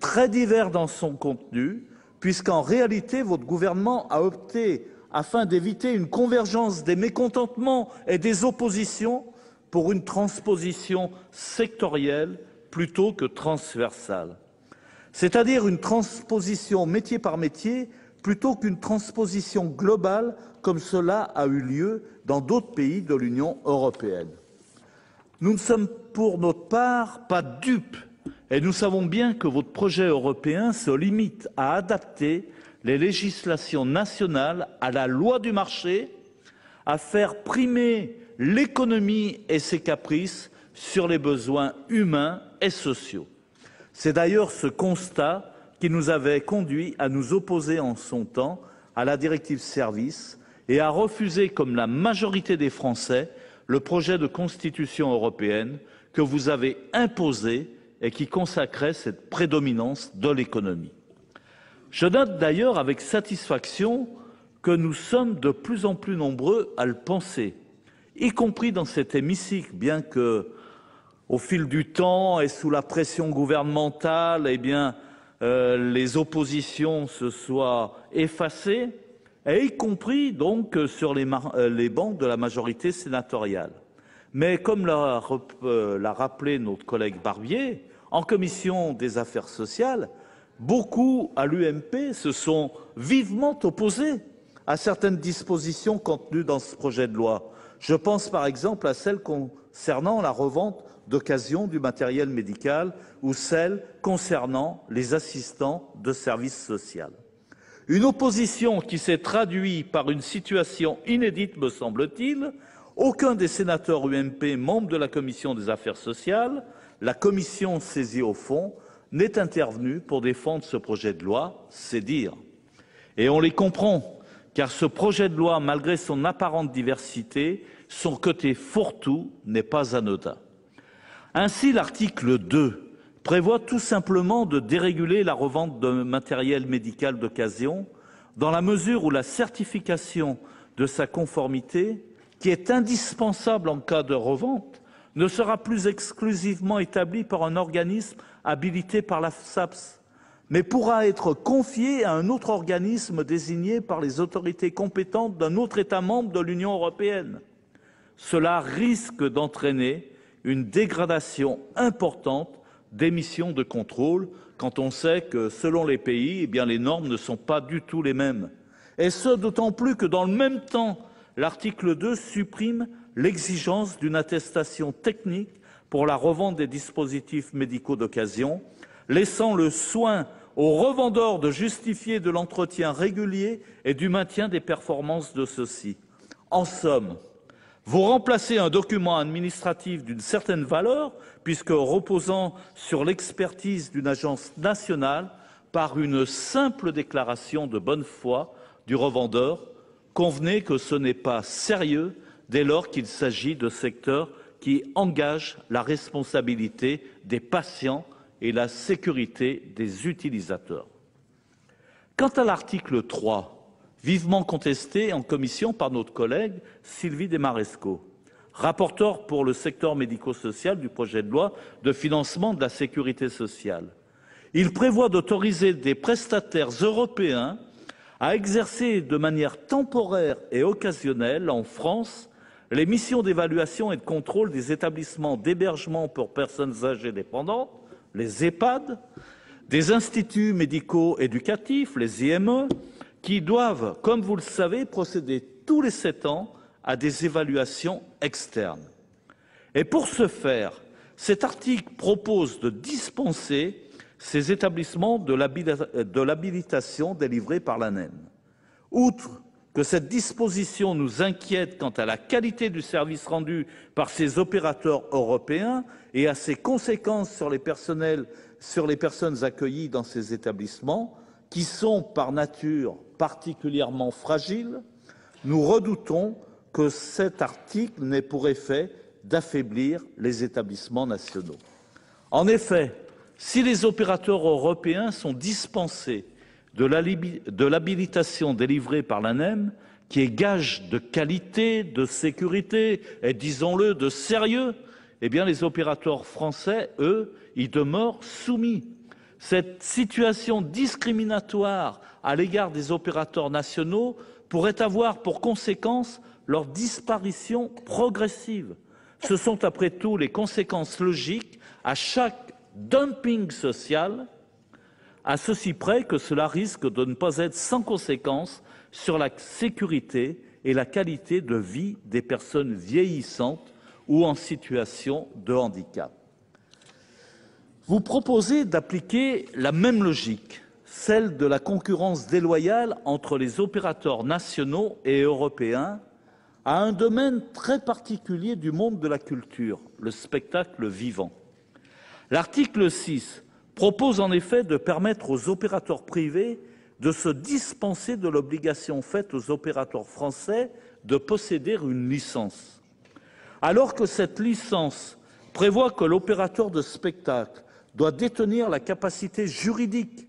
G: très divers dans son contenu, puisqu'en réalité, votre gouvernement a opté, afin d'éviter une convergence des mécontentements et des oppositions, pour une transposition sectorielle plutôt que transversale. C'est-à-dire une transposition métier par métier plutôt qu'une transposition globale comme cela a eu lieu dans d'autres pays de l'Union européenne. Nous ne sommes pour notre part pas dupes et nous savons bien que votre projet européen se limite à adapter les législations nationales à la loi du marché, à faire primer l'économie et ses caprices sur les besoins humains et sociaux. C'est d'ailleurs ce constat qui nous avait conduit à nous opposer en son temps à la directive Services et à refuser, comme la majorité des Français, le projet de constitution européenne que vous avez imposé et qui consacrait cette prédominance de l'économie. Je note d'ailleurs avec satisfaction que nous sommes de plus en plus nombreux à le penser, y compris dans cet hémicycle, bien que, au fil du temps et sous la pression gouvernementale, les oppositions se soient effacées, et y compris donc sur les bancs de la majorité sénatoriale. Mais comme l'a rappelé notre collègue Barbier, en commission des affaires sociales, beaucoup à l'UMP se sont vivement opposés à certaines dispositions contenues dans ce projet de loi. Je pense par exemple à celle concernant la revente d'occasion du matériel médical ou celle concernant les assistants de services sociaux. Une opposition qui s'est traduite par une situation inédite, me semble-t-il. Aucun des sénateurs UMP membres de la commission des affaires sociales, la commission saisie au fond, n'est intervenu pour défendre ce projet de loi, c'est dire. Et on les comprend, car ce projet de loi, malgré son apparente diversité, son côté fourre-tout n'est pas anodin. Ainsi, l'article 2 prévoit tout simplement de déréguler la revente de matériel médical d'occasion dans la mesure où la certification de sa conformité, qui est indispensable en cas de revente, ne sera plus exclusivement établie par un organisme habilité par la SAPS, mais pourra être confiée à un autre organisme désigné par les autorités compétentes d'un autre État membre de l'Union européenne. cela risque d'entraîner une dégradation importante des missions de contrôle quand on sait que, selon les pays, eh bien, les normes ne sont pas du tout les mêmes. Et ce, d'autant plus que, dans le même temps, l'article 2 supprime l'exigence d'une attestation technique pour la revente des dispositifs médicaux d'occasion, laissant le soin aux revendeurs de justifier de l'entretien régulier et du maintien des performances de ceux-ci. En somme, vous remplacez un document administratif d'une certaine valeur, puisque reposant sur l'expertise d'une agence nationale, par une simple déclaration de bonne foi du revendeur. Convenez que ce n'est pas sérieux dès lors qu'il s'agit de secteurs qui engagent la responsabilité des patients et la sécurité des utilisateurs. Quant à l'article 3, vivement contesté en commission par notre collègue Sylvie Desmarescaux, rapporteure pour le secteur médico-social du projet de loi de financement de la sécurité sociale, il prévoit d'autoriser des prestataires européens à exercer de manière temporaire et occasionnelle en France les missions d'évaluation et de contrôle des établissements d'hébergement pour personnes âgées dépendantes, les EHPAD, des instituts médico-éducatifs, les IME, qui doivent, comme vous le savez, procéder tous les 7 ans à des évaluations externes. Et pour ce faire, cet article propose de dispenser ces établissements de l'habilitation délivrée par l'ANEM. Outre que cette disposition nous inquiète quant à la qualité du service rendu par ces opérateurs européens et à ses conséquences sur les personnes accueillies dans ces établissements, qui sont par nature particulièrement fragiles, nous redoutons que cet article n'ait pour effet d'affaiblir les établissements nationaux. En effet, si les opérateurs européens sont dispensés de l'habilitation délivrée par l'ANEM, qui est gage de qualité, de sécurité et, disons-le, de sérieux, eh bien les opérateurs français, eux, y demeurent soumis. Cette situation discriminatoire à l'égard des opérateurs nationaux pourrait avoir pour conséquence leur disparition progressive. Ce sont après tout les conséquences logiques à chaque dumping social, à ceci près que cela risque de ne pas être sans conséquence sur la sécurité et la qualité de vie des personnes vieillissantes ou en situation de handicap. Vous proposez d'appliquer la même logique, celle de la concurrence déloyale entre les opérateurs nationaux et européens, à un domaine très particulier du monde de la culture, le spectacle vivant. L'article 6 propose en effet de permettre aux opérateurs privés de se dispenser de l'obligation faite aux opérateurs français de posséder une licence. Alors que cette licence prévoit que l'opérateur de spectacle doit détenir la capacité juridique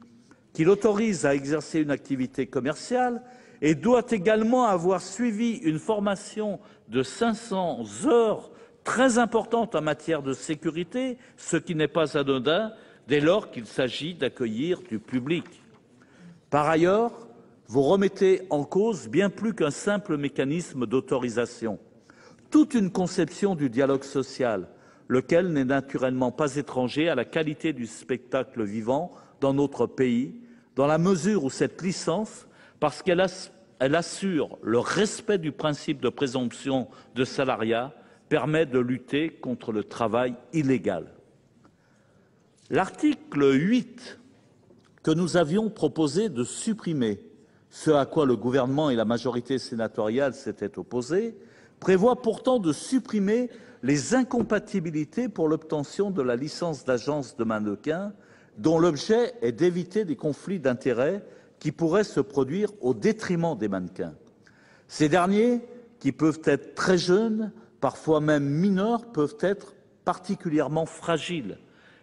G: qui l'autorise à exercer une activité commerciale et doit également avoir suivi une formation de 500 heures très importante en matière de sécurité, ce qui n'est pas anodin dès lors qu'il s'agit d'accueillir du public. Par ailleurs, vous remettez en cause bien plus qu'un simple mécanisme d'autorisation, toute une conception du dialogue social, lequel n'est naturellement pas étranger à la qualité du spectacle vivant dans notre pays, dans la mesure où cette licence, parce qu'elle assure le respect du principe de présomption de salariat, permet de lutter contre le travail illégal. L'article 8, que nous avions proposé de supprimer, ce à quoi le gouvernement et la majorité sénatoriale s'étaient opposés, prévoit pourtant de supprimer les incompatibilités pour l'obtention de la licence d'agence de mannequin, dont l'objet est d'éviter des conflits d'intérêts qui pourraient se produire au détriment des mannequins. Ces derniers, qui peuvent être très jeunes, parfois même mineurs, peuvent être particulièrement fragiles.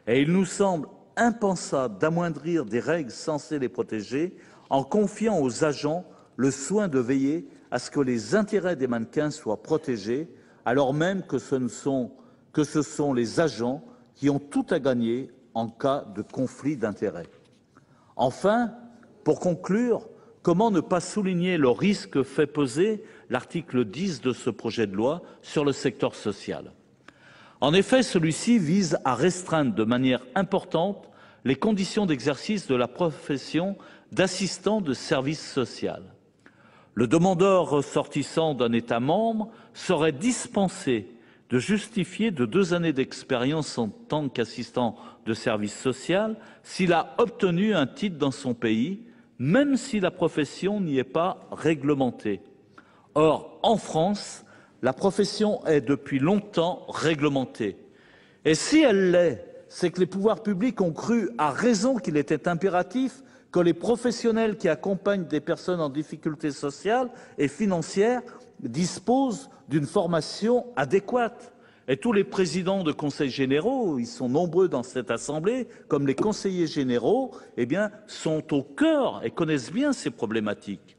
G: Et il nous semble impensable d'amoindrir des règles censées les protéger en confiant aux agents le soin de veiller à ce que les intérêts des mannequins soient protégés, alors même que ce sont les agents qui ont tout à gagner en cas de conflit d'intérêts. Enfin, pour conclure, comment ne pas souligner le risque fait peser l'article 10 de ce projet de loi sur le secteur social. En effet, celui-ci vise à restreindre de manière importante les conditions d'exercice de la profession d'assistant de service social. Le demandeur ressortissant d'un État membre serait dispensé de justifier de 2 années d'expérience en tant qu'assistant de service social s'il a obtenu un titre dans son pays, même si la profession n'y est pas réglementée. Or, en France, la profession est depuis longtemps réglementée. Et si elle l'est, c'est que les pouvoirs publics ont cru à raison qu'il était impératif que les professionnels qui accompagnent des personnes en difficulté sociale et financière disposent d'une formation adéquate. Et tous les présidents de conseils généraux, ils sont nombreux dans cette assemblée, comme les conseillers généraux, sont au cœur et connaissent bien ces problématiques.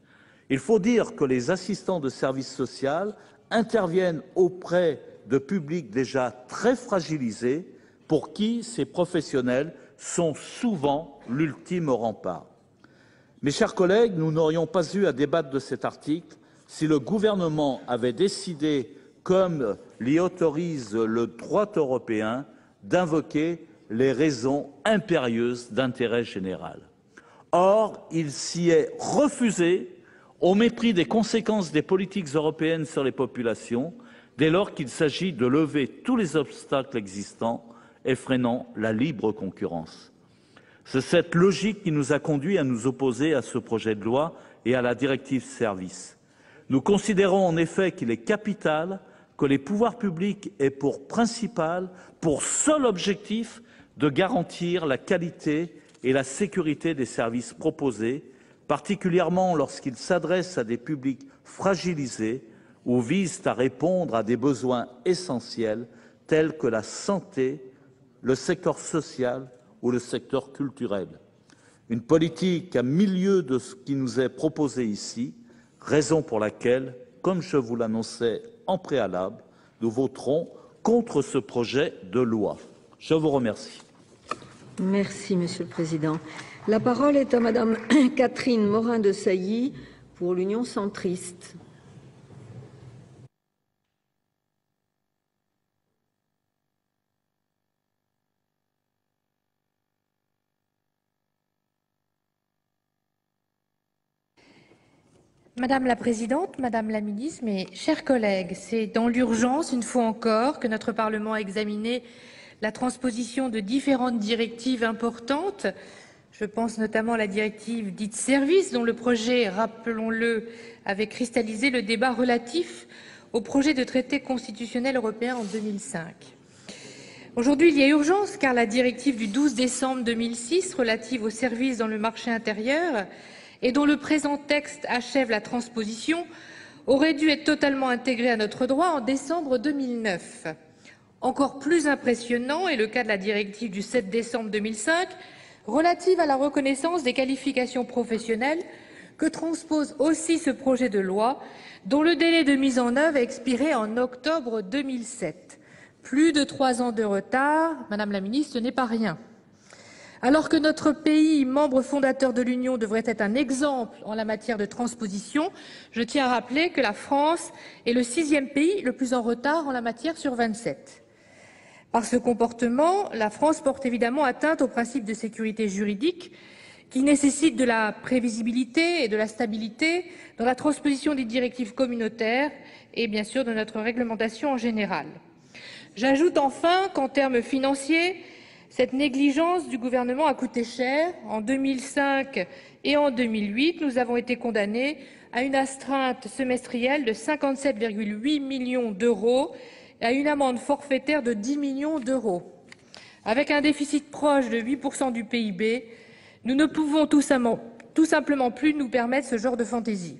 G: Il faut dire que les assistants de service social interviennent auprès de publics déjà très fragilisés, pour qui ces professionnels sont souvent l'ultime rempart. Mes chers collègues, nous n'aurions pas eu à débattre de cet article si le gouvernement avait décidé, comme l'y autorise le droit européen, d'invoquer les raisons impérieuses d'intérêt général. Or, il s'y est refusé au mépris des conséquences des politiques européennes sur les populations, dès lors qu'il s'agit de lever tous les obstacles existants et freinant la libre concurrence. C'est cette logique qui nous a conduits à nous opposer à ce projet de loi et à la directive services. Nous considérons en effet qu'il est capital que les pouvoirs publics aient pour principal, pour seul objectif, de garantir la qualité et la sécurité des services proposés, particulièrement lorsqu'ils s'adressent à des publics fragilisés ou visent à répondre à des besoins essentiels tels que la santé, le secteur social ou le secteur culturel. Une politique à milieu de ce qui nous est proposé ici, raison pour laquelle, comme je vous l'annonçais en préalable, nous voterons contre ce projet de loi. Je vous remercie.
B: Merci, Monsieur le Président. La parole est à Madame Catherine Morin-Desailly pour l'Union centriste.
H: Madame la Présidente, Madame la Ministre, mes chers collègues, c'est dans l'urgence, une fois encore, que notre Parlement a examiné la transposition de différentes directives importantes. Je pense notamment à la directive dite service, dont le projet, rappelons-le, avait cristallisé le débat relatif au projet de traité constitutionnel européen en 2005. Aujourd'hui, il y a urgence, car la directive du 12 décembre 2006 relative aux services dans le marché intérieur et dont le présent texte achève la transposition, aurait dû être totalement intégrée à notre droit en décembre 2009. Encore plus impressionnant est le cas de la directive du 7 décembre 2005 relative à la reconnaissance des qualifications professionnelles que transpose aussi ce projet de loi, dont le délai de mise en œuvre a expiré en octobre 2007. Plus de 3 ans de retard, Madame la Ministre, ce n'est pas rien. Alors que notre pays, membre fondateur de l'Union, devrait être un exemple en la matière de transposition, je tiens à rappeler que la France est le 6e pays le plus en retard en la matière sur 27. Par ce comportement, la France porte évidemment atteinte au principe de sécurité juridique qui nécessite de la prévisibilité et de la stabilité dans la transposition des directives communautaires et bien sûr de notre réglementation en général. J'ajoute enfin qu'en termes financiers, cette négligence du gouvernement a coûté cher. En 2005 et en 2008, nous avons été condamnés à une astreinte semestrielle de 57,8 millions d'euros et à une amende forfaitaire de 10 millions d'euros. Avec un déficit proche de 8% du PIB, nous ne pouvons tout simplement plus nous permettre ce genre de fantaisie.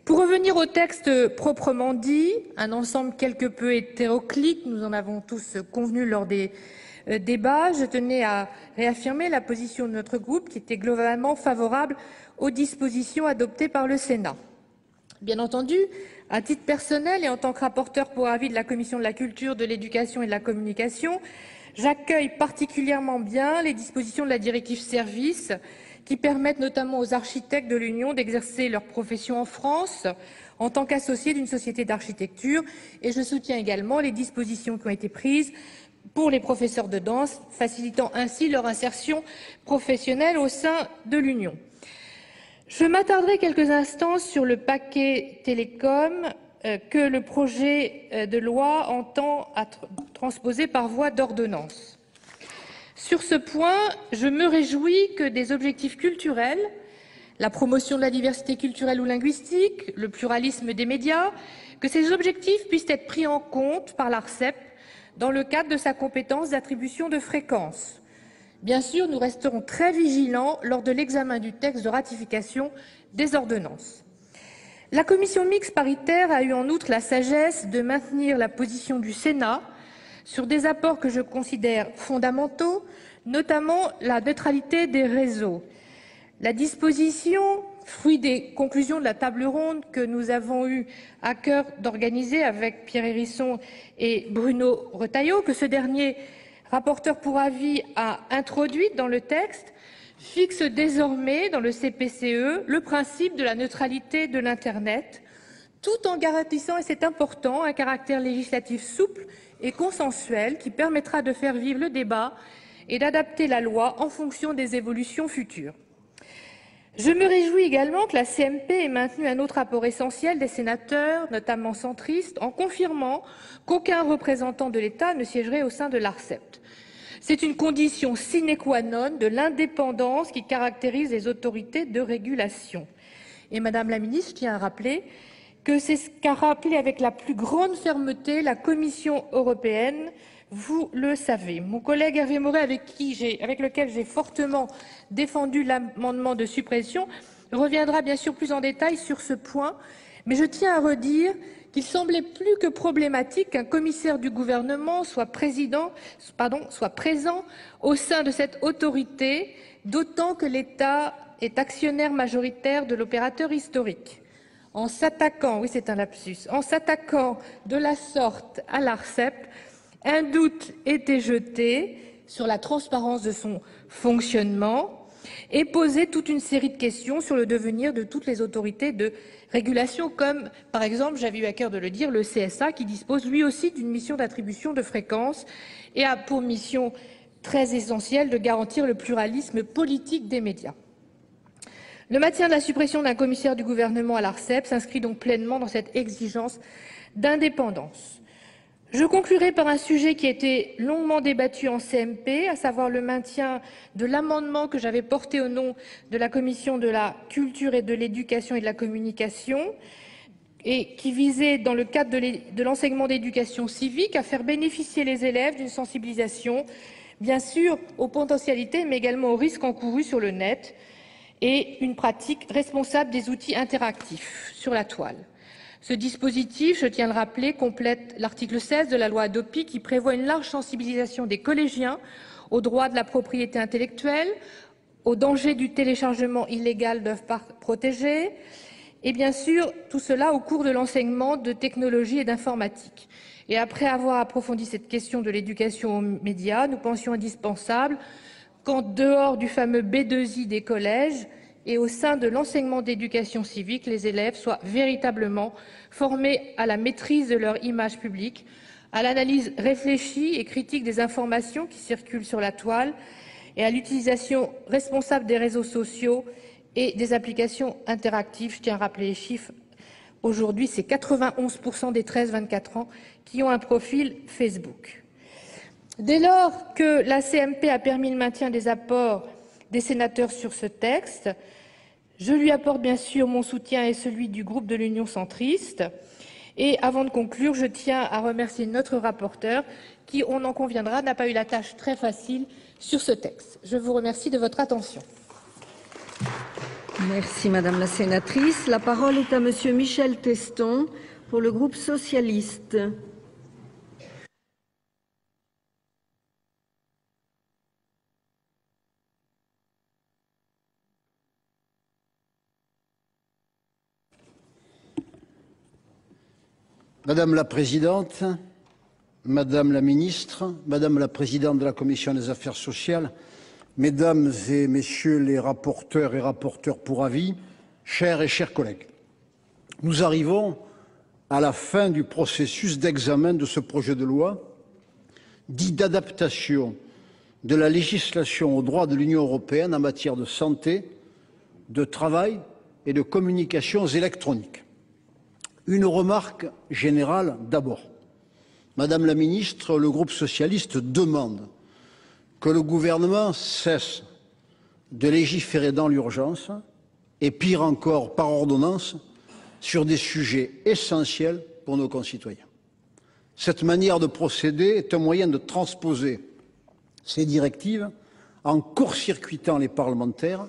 H: Pour revenir au texte proprement dit, un ensemble quelque peu hétéroclite, nous en avons tous convenu lors des débats, je tenais à réaffirmer la position de notre groupe qui était globalement favorable aux dispositions adoptées par le Sénat. Bien entendu, à titre personnel et en tant que rapporteur pour avis de la Commission de la Culture, de l'Éducation et de la Communication, j'accueille particulièrement bien les dispositions de la directive service qui permettent notamment aux architectes de l'Union d'exercer leur profession en France en tant qu'associés d'une société d'architecture. Et je soutiens également les dispositions qui ont été prises pour les professeurs de danse, facilitant ainsi leur insertion professionnelle au sein de l'Union. Je m'attarderai quelques instants sur le paquet télécom que le projet de loi entend transposer par voie d'ordonnance. Sur ce point, je me réjouis que des objectifs culturels, la promotion de la diversité culturelle ou linguistique, le pluralisme des médias, que ces objectifs puissent être pris en compte par l'ARCEP dans le cadre de sa compétence d'attribution de fréquences. Bien sûr, nous resterons très vigilants lors de l'examen du texte de ratification des ordonnances. La commission mixte paritaire a eu en outre la sagesse de maintenir la position du Sénat sur des apports que je considère fondamentaux, notamment la neutralité des réseaux. La disposition, fruit des conclusions de la table ronde que nous avons eu à cœur d'organiser avec Pierre Hérisson et Bruno Retailleau, que ce dernier, rapporteur pour avis, a introduite dans le texte, fixe désormais dans le CPCE le principe de la neutralité de l'Internet, tout en garantissant, et c'est important, un caractère législatif souple et consensuel qui permettra de faire vivre le débat et d'adapter la loi en fonction des évolutions futures. Je me réjouis également que la CMP ait maintenu un autre apport essentiel des sénateurs, notamment centristes, en confirmant qu'aucun représentant de l'État ne siégerait au sein de l'ARCEP. C'est une condition sine qua non de l'indépendance qui caractérise les autorités de régulation. Et Madame la Ministre, je tiens à rappeler que c'est ce qu'a rappelé avec la plus grande fermeté la Commission européenne. Vous le savez. Mon collègue Hervé Maurey, avec lequel j'ai fortement défendu l'amendement de suppression, reviendra bien sûr plus en détail sur ce point, mais je tiens à redire qu'il semblait plus que problématique qu'un commissaire du gouvernement soit présent au sein de cette autorité, d'autant que l'État est actionnaire majoritaire de l'opérateur historique. En s'attaquant, oui c'est un lapsus, en s'attaquant de la sorte à l'ARCEP, un doute était jeté sur la transparence de son fonctionnement et posait toute une série de questions sur le devenir de toutes les autorités de régulation, comme par exemple, j'avais eu à cœur de le dire, le CSA, qui dispose lui aussi d'une mission d'attribution de fréquences et a pour mission très essentielle de garantir le pluralisme politique des médias. Le maintien de la suppression d'un commissaire du gouvernement à l'ARCEP s'inscrit donc pleinement dans cette exigence d'indépendance. Je conclurai par un sujet qui a été longuement débattu en CMP, à savoir le maintien de l'amendement que j'avais porté au nom de la Commission de la Culture et de l'Éducation et de la Communication, et qui visait, dans le cadre de l'enseignement d'éducation civique, à faire bénéficier les élèves d'une sensibilisation, bien sûr, aux potentialités, mais également aux risques encourus sur le net, et une pratique responsable des outils interactifs sur la toile. Ce dispositif, je tiens à le rappeler, complète l'article 16 de la loi Hadopi qui prévoit une large sensibilisation des collégiens aux droits de la propriété intellectuelle, aux dangers du téléchargement illégal d'œuvres protégées, et bien sûr, tout cela au cours de l'enseignement de technologie et d'informatique. Et après avoir approfondi cette question de l'éducation aux médias, nous pensions indispensable qu'en dehors du fameux B2I des collèges, et au sein de l'enseignement d'éducation civique, les élèves soient véritablement formés à la maîtrise de leur image publique, à l'analyse réfléchie et critique des informations qui circulent sur la toile et à l'utilisation responsable des réseaux sociaux et des applications interactives. Je tiens à rappeler les chiffres. Aujourd'hui, c'est 91% des 13-24 ans qui ont un profil Facebook. Dès lors que la CMP a permis le maintien des apports des sénateurs sur ce texte, je lui apporte bien sûr mon soutien et celui du groupe de l'Union centriste. Et avant de conclure, je tiens à remercier notre rapporteur qui, on en conviendra, n'a pas eu la tâche très facile sur ce texte. Je vous remercie de votre attention.
B: Merci Madame la sénatrice. La parole est à Monsieur Michel Teston pour le groupe socialiste.
I: Madame la Présidente, Madame la Ministre, Madame la Présidente de la Commission des Affaires sociales, Mesdames et Messieurs les rapporteurs et rapporteurs pour avis, chers collègues, nous arrivons à la fin du processus d'examen de ce projet de loi dit d'adaptation de la législation au droit de l'Union européenne en matière de santé, de travail et de communications électroniques. Une remarque générale d'abord. Madame la ministre, le groupe socialiste demande que le gouvernement cesse de légiférer dans l'urgence et pire encore par ordonnance sur des sujets essentiels pour nos concitoyens. Cette manière de procéder est un moyen de transposer ces directives en court-circuitant les parlementaires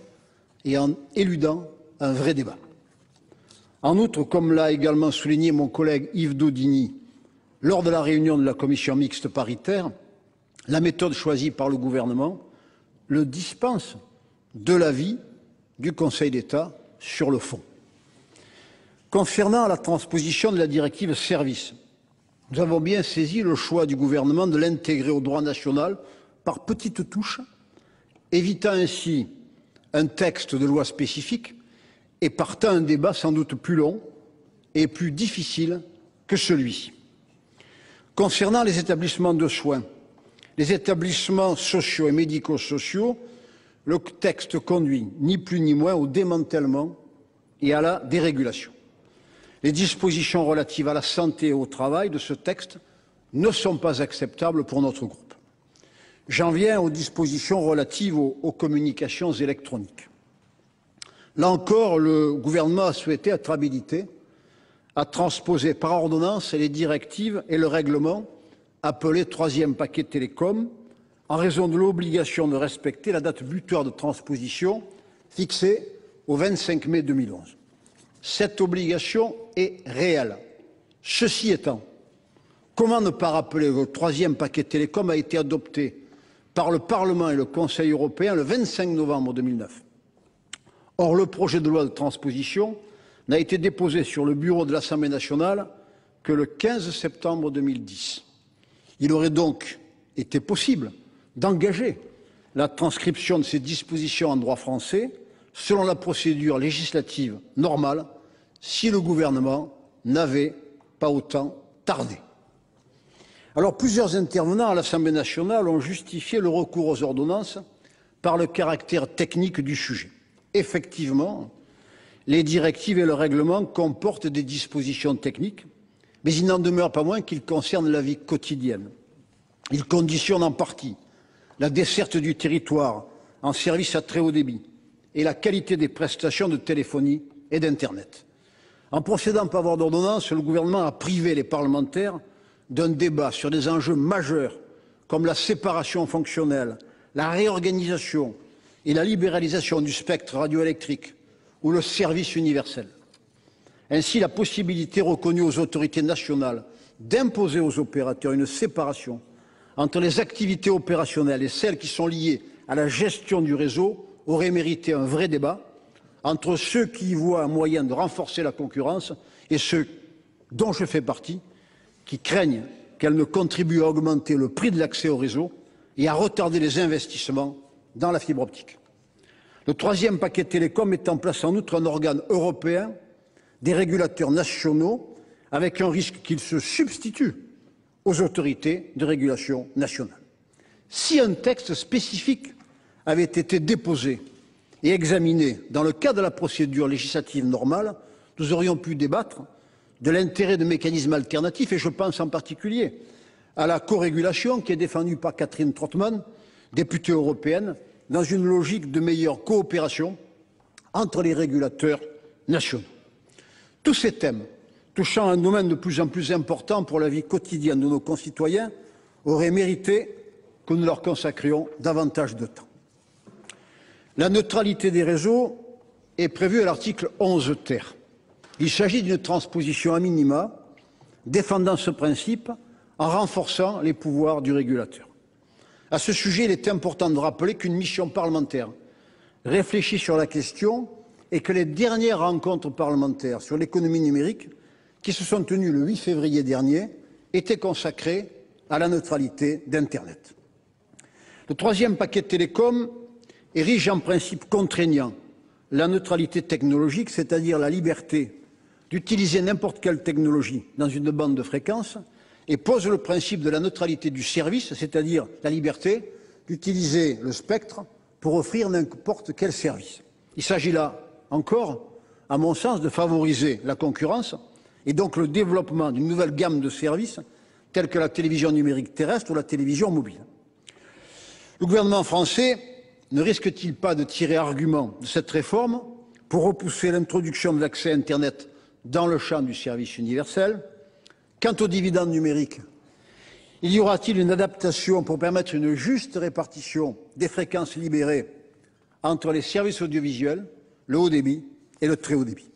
I: et en éludant un vrai débat. En outre, comme l'a également souligné mon collègue Yves Daudigny lors de la réunion de la commission mixte paritaire, la méthode choisie par le gouvernement le dispense de l'avis du Conseil d'État sur le fond. Concernant la transposition de la directive Services, nous avons bien saisi le choix du gouvernement de l'intégrer au droit national par petites touches, évitant ainsi un texte de loi spécifique et partant un débat sans doute plus long et plus difficile que celui-ci. Concernant les établissements de soins, les établissements sociaux et médico-sociaux, le texte conduit ni plus ni moins au démantèlement et à la dérégulation. Les dispositions relatives à la santé et au travail de ce texte ne sont pas acceptables pour notre groupe. J'en viens aux dispositions relatives aux communications électroniques. Là encore, le gouvernement a souhaité être habilité à transposer par ordonnance les directives et le règlement appelé troisième paquet télécom, en raison de l'obligation de respecter la date butoir de transposition fixée au 25 mai 2011. Cette obligation est réelle. Ceci étant, comment ne pas rappeler que le troisième paquet télécom a été adopté par le Parlement et le Conseil européen le 25 novembre 2009. Or, le projet de loi de transposition n'a été déposé sur le bureau de l'Assemblée nationale que le 15 septembre 2010. Il aurait donc été possible d'engager la transcription de ces dispositions en droit français selon la procédure législative normale si le gouvernement n'avait pas autant tardé. Alors, plusieurs intervenants à l'Assemblée nationale ont justifié le recours aux ordonnances par le caractère technique du sujet. Effectivement, les directives et le règlement comportent des dispositions techniques, mais il n'en demeure pas moins qu'ils concernent la vie quotidienne. Ils conditionnent en partie la desserte du territoire en service à très haut débit et la qualité des prestations de téléphonie et d'Internet. En procédant par voie d'ordonnance, le gouvernement a privé les parlementaires d'un débat sur des enjeux majeurs comme la séparation fonctionnelle, la réorganisation et la libéralisation du spectre radioélectrique ou le service universel. Ainsi, la possibilité reconnue aux autorités nationales d'imposer aux opérateurs une séparation entre les activités opérationnelles et celles qui sont liées à la gestion du réseau aurait mérité un vrai débat entre ceux qui y voient un moyen de renforcer la concurrence et ceux, dont je fais partie, qui craignent qu'elle ne contribue à augmenter le prix de l'accès au réseau et à retarder les investissements dans la fibre optique. Le troisième paquet télécom met en place en outre un organe européen des régulateurs nationaux avec un risque qu'il se substitue aux autorités de régulation nationales. Si un texte spécifique avait été déposé et examiné dans le cadre de la procédure législative normale, nous aurions pu débattre de l'intérêt de mécanismes alternatifs et je pense en particulier à la corégulation qui est défendue par Catherine Trautmann, députée européenne, dans une logique de meilleure coopération entre les régulateurs nationaux. Tous ces thèmes, touchant un domaine de plus en plus important pour la vie quotidienne de nos concitoyens, auraient mérité que nous leur consacrions davantage de temps. La neutralité des réseaux est prévue à l'article 11 ter. Il s'agit d'une transposition a minima, défendant ce principe en renforçant les pouvoirs du régulateur. À ce sujet, il est important de rappeler qu'une mission parlementaire réfléchit sur la question et que les dernières rencontres parlementaires sur l'économie numérique, qui se sont tenues le 8 février dernier, étaient consacrées à la neutralité d'Internet. Le troisième paquet télécom érige en principe contraignant la neutralité technologique, c'est-à-dire la liberté d'utiliser n'importe quelle technologie dans une bande de fréquence, et pose le principe de la neutralité du service, c'est-à-dire la liberté d'utiliser le spectre pour offrir n'importe quel service. Il s'agit là encore, à mon sens, de favoriser la concurrence et donc le développement d'une nouvelle gamme de services tels que la télévision numérique terrestre ou la télévision mobile. Le gouvernement français ne risque-t-il pas de tirer argument de cette réforme pour repousser l'introduction de l'accès Internet dans le champ du service universel? Quant aux dividendes numériques, y aura-t-il une adaptation pour permettre une juste répartition des fréquences libérées entre les services audiovisuels, le haut débit et le très haut débit?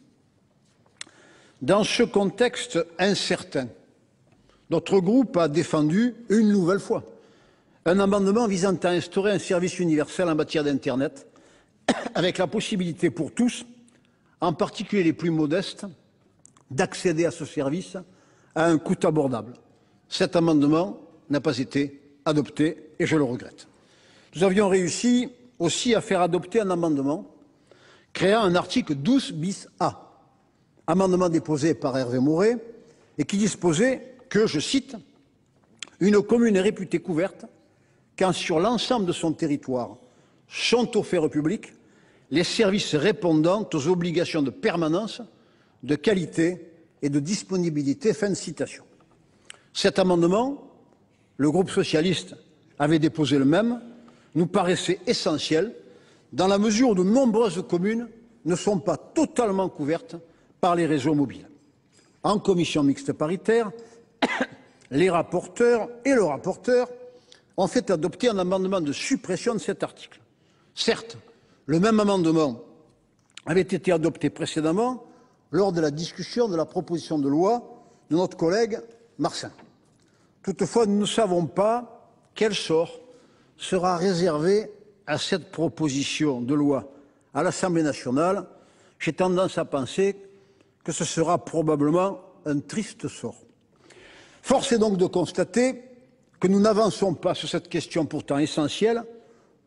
I: Dans ce contexte incertain, notre groupe a défendu une nouvelle fois un amendement visant à instaurer un service universel en matière d'Internet, avec la possibilité pour tous, en particulier les plus modestes, d'accéder à ce service à un coût abordable. Cet amendement n'a pas été adopté et je le regrette. Nous avions réussi aussi à faire adopter un amendement créant un article 12 bis A, amendement déposé par Hervé Maurey, et qui disposait que, je cite, « Une commune est réputée couverte quand sur l'ensemble de son territoire sont offerts au public les services répondant aux obligations de permanence, de qualité et de disponibilité ». Fin de citation. Cet amendement, le groupe socialiste avait déposé le même, nous paraissait essentiel dans la mesure où de nombreuses communes ne sont pas totalement couvertes par les réseaux mobiles. En commission mixte paritaire, les rapporteurs et le rapporteur ont fait adopter un amendement de suppression de cet article. Certes, le même amendement avait été adopté précédemment lors de la discussion de la proposition de loi de notre collègue Marsin. Toutefois, nous ne savons pas quel sort sera réservé à cette proposition de loi à l'Assemblée nationale. J'ai tendance à penser que ce sera probablement un triste sort. Force est donc de constater que nous n'avançons pas sur cette question pourtant essentielle,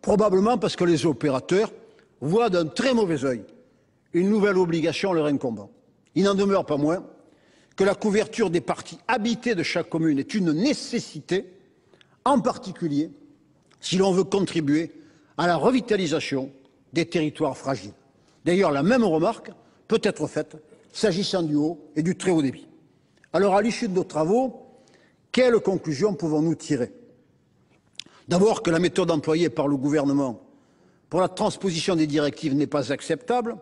I: probablement parce que les opérateurs voient d'un très mauvais œil une nouvelle obligation leur incombant. Il n'en demeure pas moins que la couverture des parties habitées de chaque commune est une nécessité, en particulier si l'on veut contribuer à la revitalisation des territoires fragiles. D'ailleurs, la même remarque peut être faite s'agissant du haut et du très haut débit. Alors, à l'issue de nos travaux, quelles conclusions pouvons-nous tirer? D'abord, que la méthode employée par le gouvernement pour la transposition des directives n'est pas acceptable.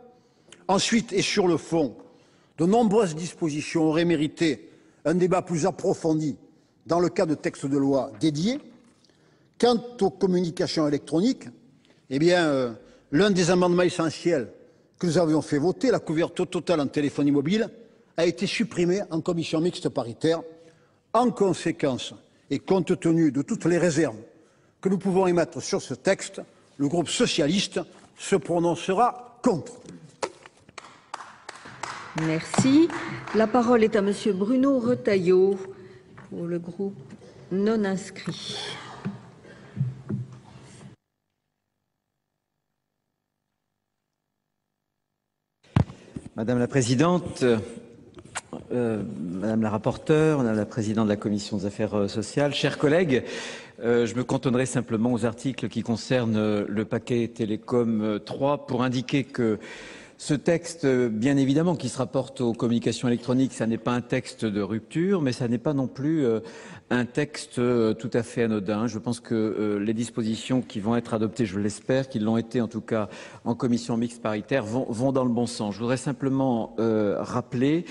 I: Ensuite, et sur le fond, de nombreuses dispositions auraient mérité un débat plus approfondi dans le cas de textes de loi dédiés. Quant aux communications électroniques, eh bien, l'un des amendements essentiels que nous avions fait voter, la couverture totale en téléphonie mobile, a été supprimé en commission mixte paritaire. En conséquence, et compte tenu de toutes les réserves que nous pouvons émettre sur ce texte, le groupe socialiste se prononcera contre.
B: Merci. La parole est à Monsieur Bruno Retailleau pour le groupe non inscrit.
J: Madame la Présidente, Madame la rapporteure, Madame la Présidente de la Commission des Affaires sociales, chers collègues, je me cantonnerai simplement aux articles qui concernent le paquet Télécom 3 pour indiquer que ce texte, bien évidemment, qui se rapporte aux communications électroniques, ça n'est pas un texte de rupture, mais ça n'est pas non plus un texte tout à fait anodin. Je pense que les dispositions qui vont être adoptées, je l'espère, qu'ils l'ont été en tout cas en commission mixte paritaire, vont dans le bon sens. Je voudrais simplement rappeler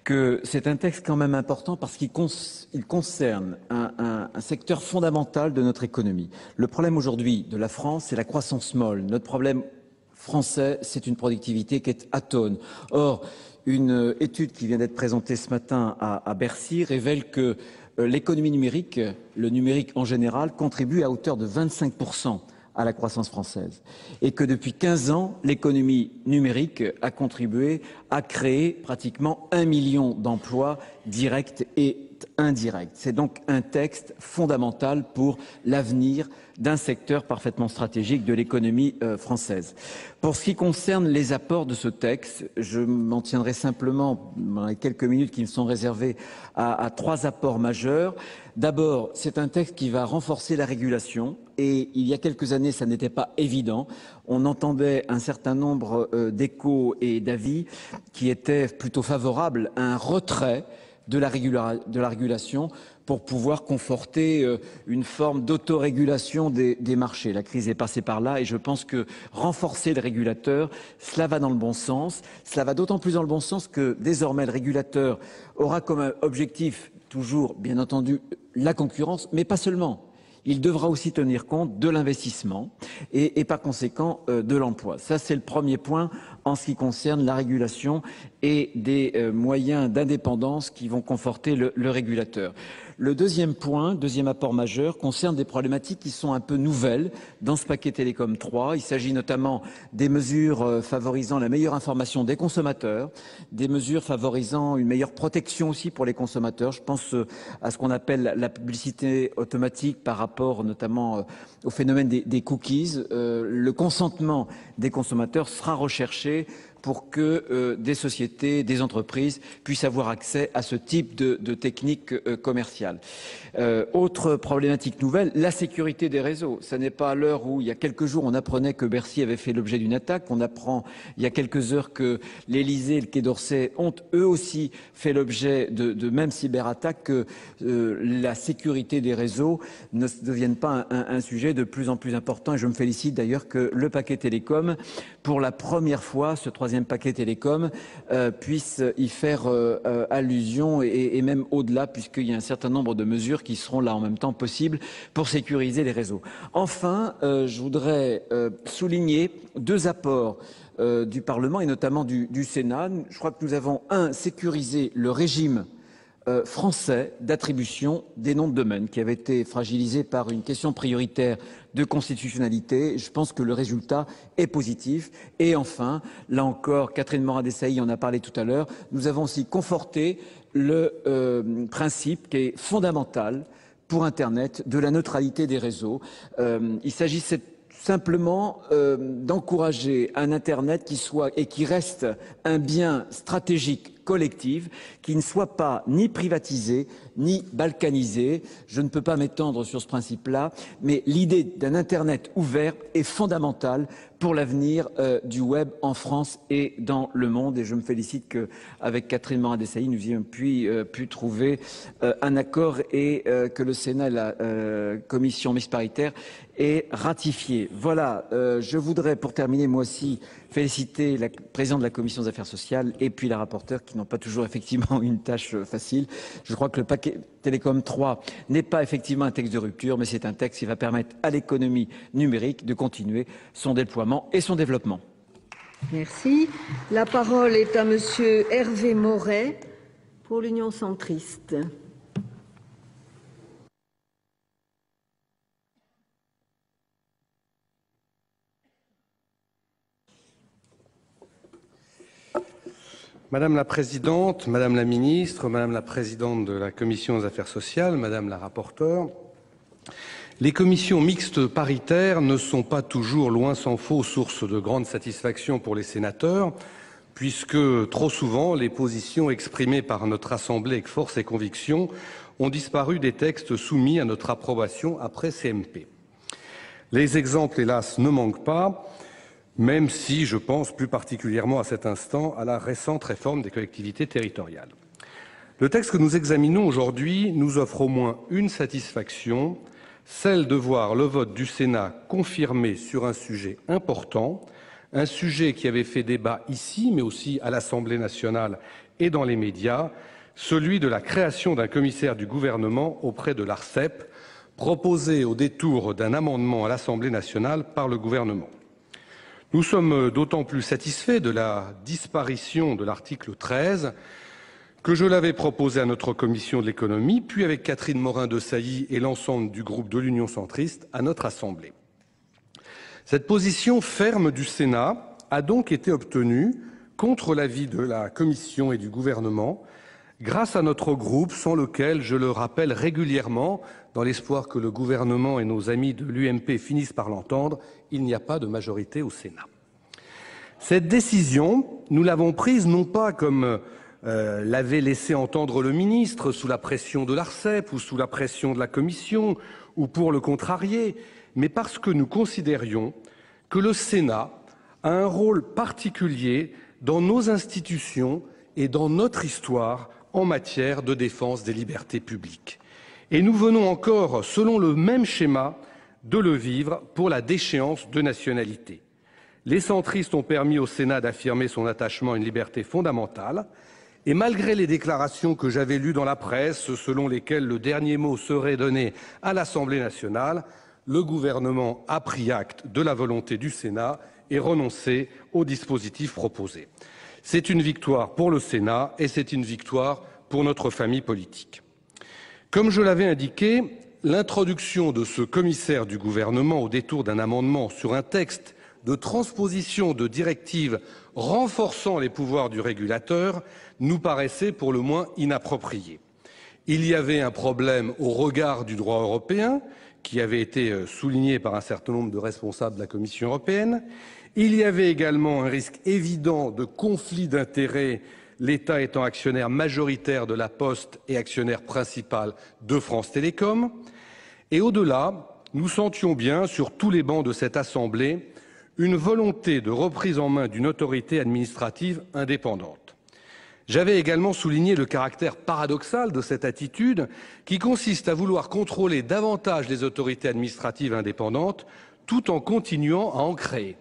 J: que c'est un texte quand même important parce qu'il concerne un secteur fondamental de notre économie. Le problème aujourd'hui de la France, c'est la croissance molle. Notre problème français, c'est une productivité qui est atone. Or, une étude qui vient d'être présentée ce matin à Bercy révèle que l'économie numérique, le numérique en général, contribue à hauteur de 25% à la croissance française. Et que depuis 15 ans, l'économie numérique a contribué à créer pratiquement 1 million d'emplois directs et est indirect. C'est donc un texte fondamental pour l'avenir d'un secteur parfaitement stratégique de l'économie française. Pour ce qui concerne les apports de ce texte, je m'en tiendrai simplement dans les quelques minutes qui me sont réservées à 3 apports majeurs. D'abord, c'est un texte qui va renforcer la régulation et il y a quelques années, ça n'était pas évident. On entendait un certain nombre d'échos et d'avis qui étaient plutôt favorables à un retrait de la régulation pour pouvoir conforter une forme d'autorégulation des marchés. La crise est passée par là et je pense que renforcer le régulateur, cela va dans le bon sens. Cela va d'autant plus dans le bon sens que désormais le régulateur aura comme objectif toujours, bien entendu, la concurrence, mais pas seulement. Il devra aussi tenir compte de l'investissement et par conséquent de l'emploi. Ça, c'est le premier point en ce qui concerne la régulation et des moyens d'indépendance qui vont conforter le régulateur. Le deuxième point, deuxième apport majeur, concerne des problématiques qui sont un peu nouvelles dans ce paquet Télécom 3. Il s'agit notamment des mesures favorisant la meilleure information des consommateurs, des mesures favorisant une meilleure protection aussi pour les consommateurs. Je pense à ce qu'on appelle la publicité automatique par rapport notamment au phénomène des cookies. Le consentement des consommateurs sera recherché pour que des sociétés, des entreprises puissent avoir accès à ce type de techniques commerciales. Autre problématique nouvelle, la sécurité des réseaux. Ce n'est pas à l'heure où, il y a quelques jours, on apprenait que Bercy avait fait l'objet d'une attaque. On apprend il y a quelques heures que l'Élysée et le Quai d'Orsay ont eux aussi fait l'objet de même cyberattaques, que la sécurité des réseaux ne devienne pas un sujet de plus en plus important. Et je me félicite d'ailleurs que le paquet télécom, pour la première fois, ce troisième paquet télécom, puisse y faire allusion et même au-delà, puisqu'il y a un certain nombre de mesures qui seront là en même temps possibles pour sécuriser les réseaux. Enfin, je voudrais souligner 2 apports du Parlement et notamment du Sénat. Je crois que nous avons, sécurisé le régime français d'attribution des noms de domaine qui avait été fragilisé par une question prioritaire de constitutionnalité. Je pense que le résultat est positif. Et enfin, là encore, Catherine Morin-Desailly en a parlé tout à l'heure, nous avons aussi conforté le principe qui est fondamental pour Internet de la neutralité des réseaux. Il s'agissait simplement d'encourager un Internet qui soit et qui reste un bien stratégique collectif, qui ne soit pas ni privatisé, ni balkanisé. Je ne peux pas m'étendre sur ce principe-là, mais l'idée d'un Internet ouvert est fondamentale pour l'avenir du web en France et dans le monde. Et je me félicite qu'avec Catherine Morin-Desailly, nous ayons pu trouver un accord et que le Sénat et la commission mixte paritaire aient ratifié. Voilà, je voudrais pour terminer moi aussi féliciter la présidente de la commission des affaires sociales et puis la rapporteure qui n'ont pas toujours effectivement une tâche facile. Je crois que le paquet Télécom 3 n'est pas effectivement un texte de rupture, mais c'est un texte qui va permettre à l'économie numérique de continuer son déploiement et son développement.
B: Merci. La parole est à monsieur Hervé Moret pour l'Union centriste.
K: Madame la Présidente, Madame la Ministre, Madame la Présidente de la Commission des affaires sociales, Madame la rapporteure, les commissions mixtes paritaires ne sont pas toujours, loin s'en faut, source de grande satisfaction pour les sénateurs, puisque trop souvent les positions exprimées par notre Assemblée avec force et conviction ont disparu des textes soumis à notre approbation après CMP. Les exemples, hélas, ne manquent pas, même si je pense plus particulièrement à cet instant à la récente réforme des collectivités territoriales. Le texte que nous examinons aujourd'hui nous offre au moins une satisfaction, celle de voir le vote du Sénat confirmé sur un sujet important, un sujet qui avait fait débat ici, mais aussi à l'Assemblée nationale et dans les médias, celui de la création d'un commissaire du gouvernement auprès de l'ARCEP, proposé au détour d'un amendement à l'Assemblée nationale par le gouvernement. Nous sommes d'autant plus satisfaits de la disparition de l'article 13 que je l'avais proposé à notre commission de l'économie, puis avec Catherine Morin-Desailly et l'ensemble du groupe de l'Union centriste à notre Assemblée. Cette position ferme du Sénat a donc été obtenue contre l'avis de la Commission et du gouvernement grâce à notre groupe, sans lequel, je le rappelle régulièrement, dans l'espoir que le gouvernement et nos amis de l'UMP finissent par l'entendre, il n'y a pas de majorité au Sénat. Cette décision, nous l'avons prise non pas comme l'avait laissé entendre le ministre, sous la pression de l'ARCEP ou sous la pression de la Commission, ou pour le contrarier, mais parce que nous considérions que le Sénat a un rôle particulier dans nos institutions et dans notre histoire en matière de défense des libertés publiques. Et nous venons encore, selon le même schéma, de le vivre pour la déchéance de nationalité. Les centristes ont permis au Sénat d'affirmer son attachement à une liberté fondamentale, et malgré les déclarations que j'avais lues dans la presse, selon lesquelles le dernier mot serait donné à l'Assemblée nationale, le gouvernement a pris acte de la volonté du Sénat et renoncé au dispositif proposé. C'est une victoire pour le Sénat et c'est une victoire pour notre famille politique. Comme je l'avais indiqué, l'introduction de ce commissaire du gouvernement au détour d'un amendement sur un texte de transposition de directives renforçant les pouvoirs du régulateur nous paraissait pour le moins inapproprié. Il y avait un problème au regard du droit européen, qui avait été souligné par un certain nombre de responsables de la Commission européenne. Il y avait également un risque évident de conflit d'intérêts, l'État étant actionnaire majoritaire de la Poste et actionnaire principal de France Télécom. Et au-delà, nous sentions bien, sur tous les bancs de cette Assemblée, une volonté de reprise en main d'une autorité administrative indépendante. J'avais également souligné le caractère paradoxal de cette attitude qui consiste à vouloir contrôler davantage les autorités administratives indépendantes tout en continuant à en créer.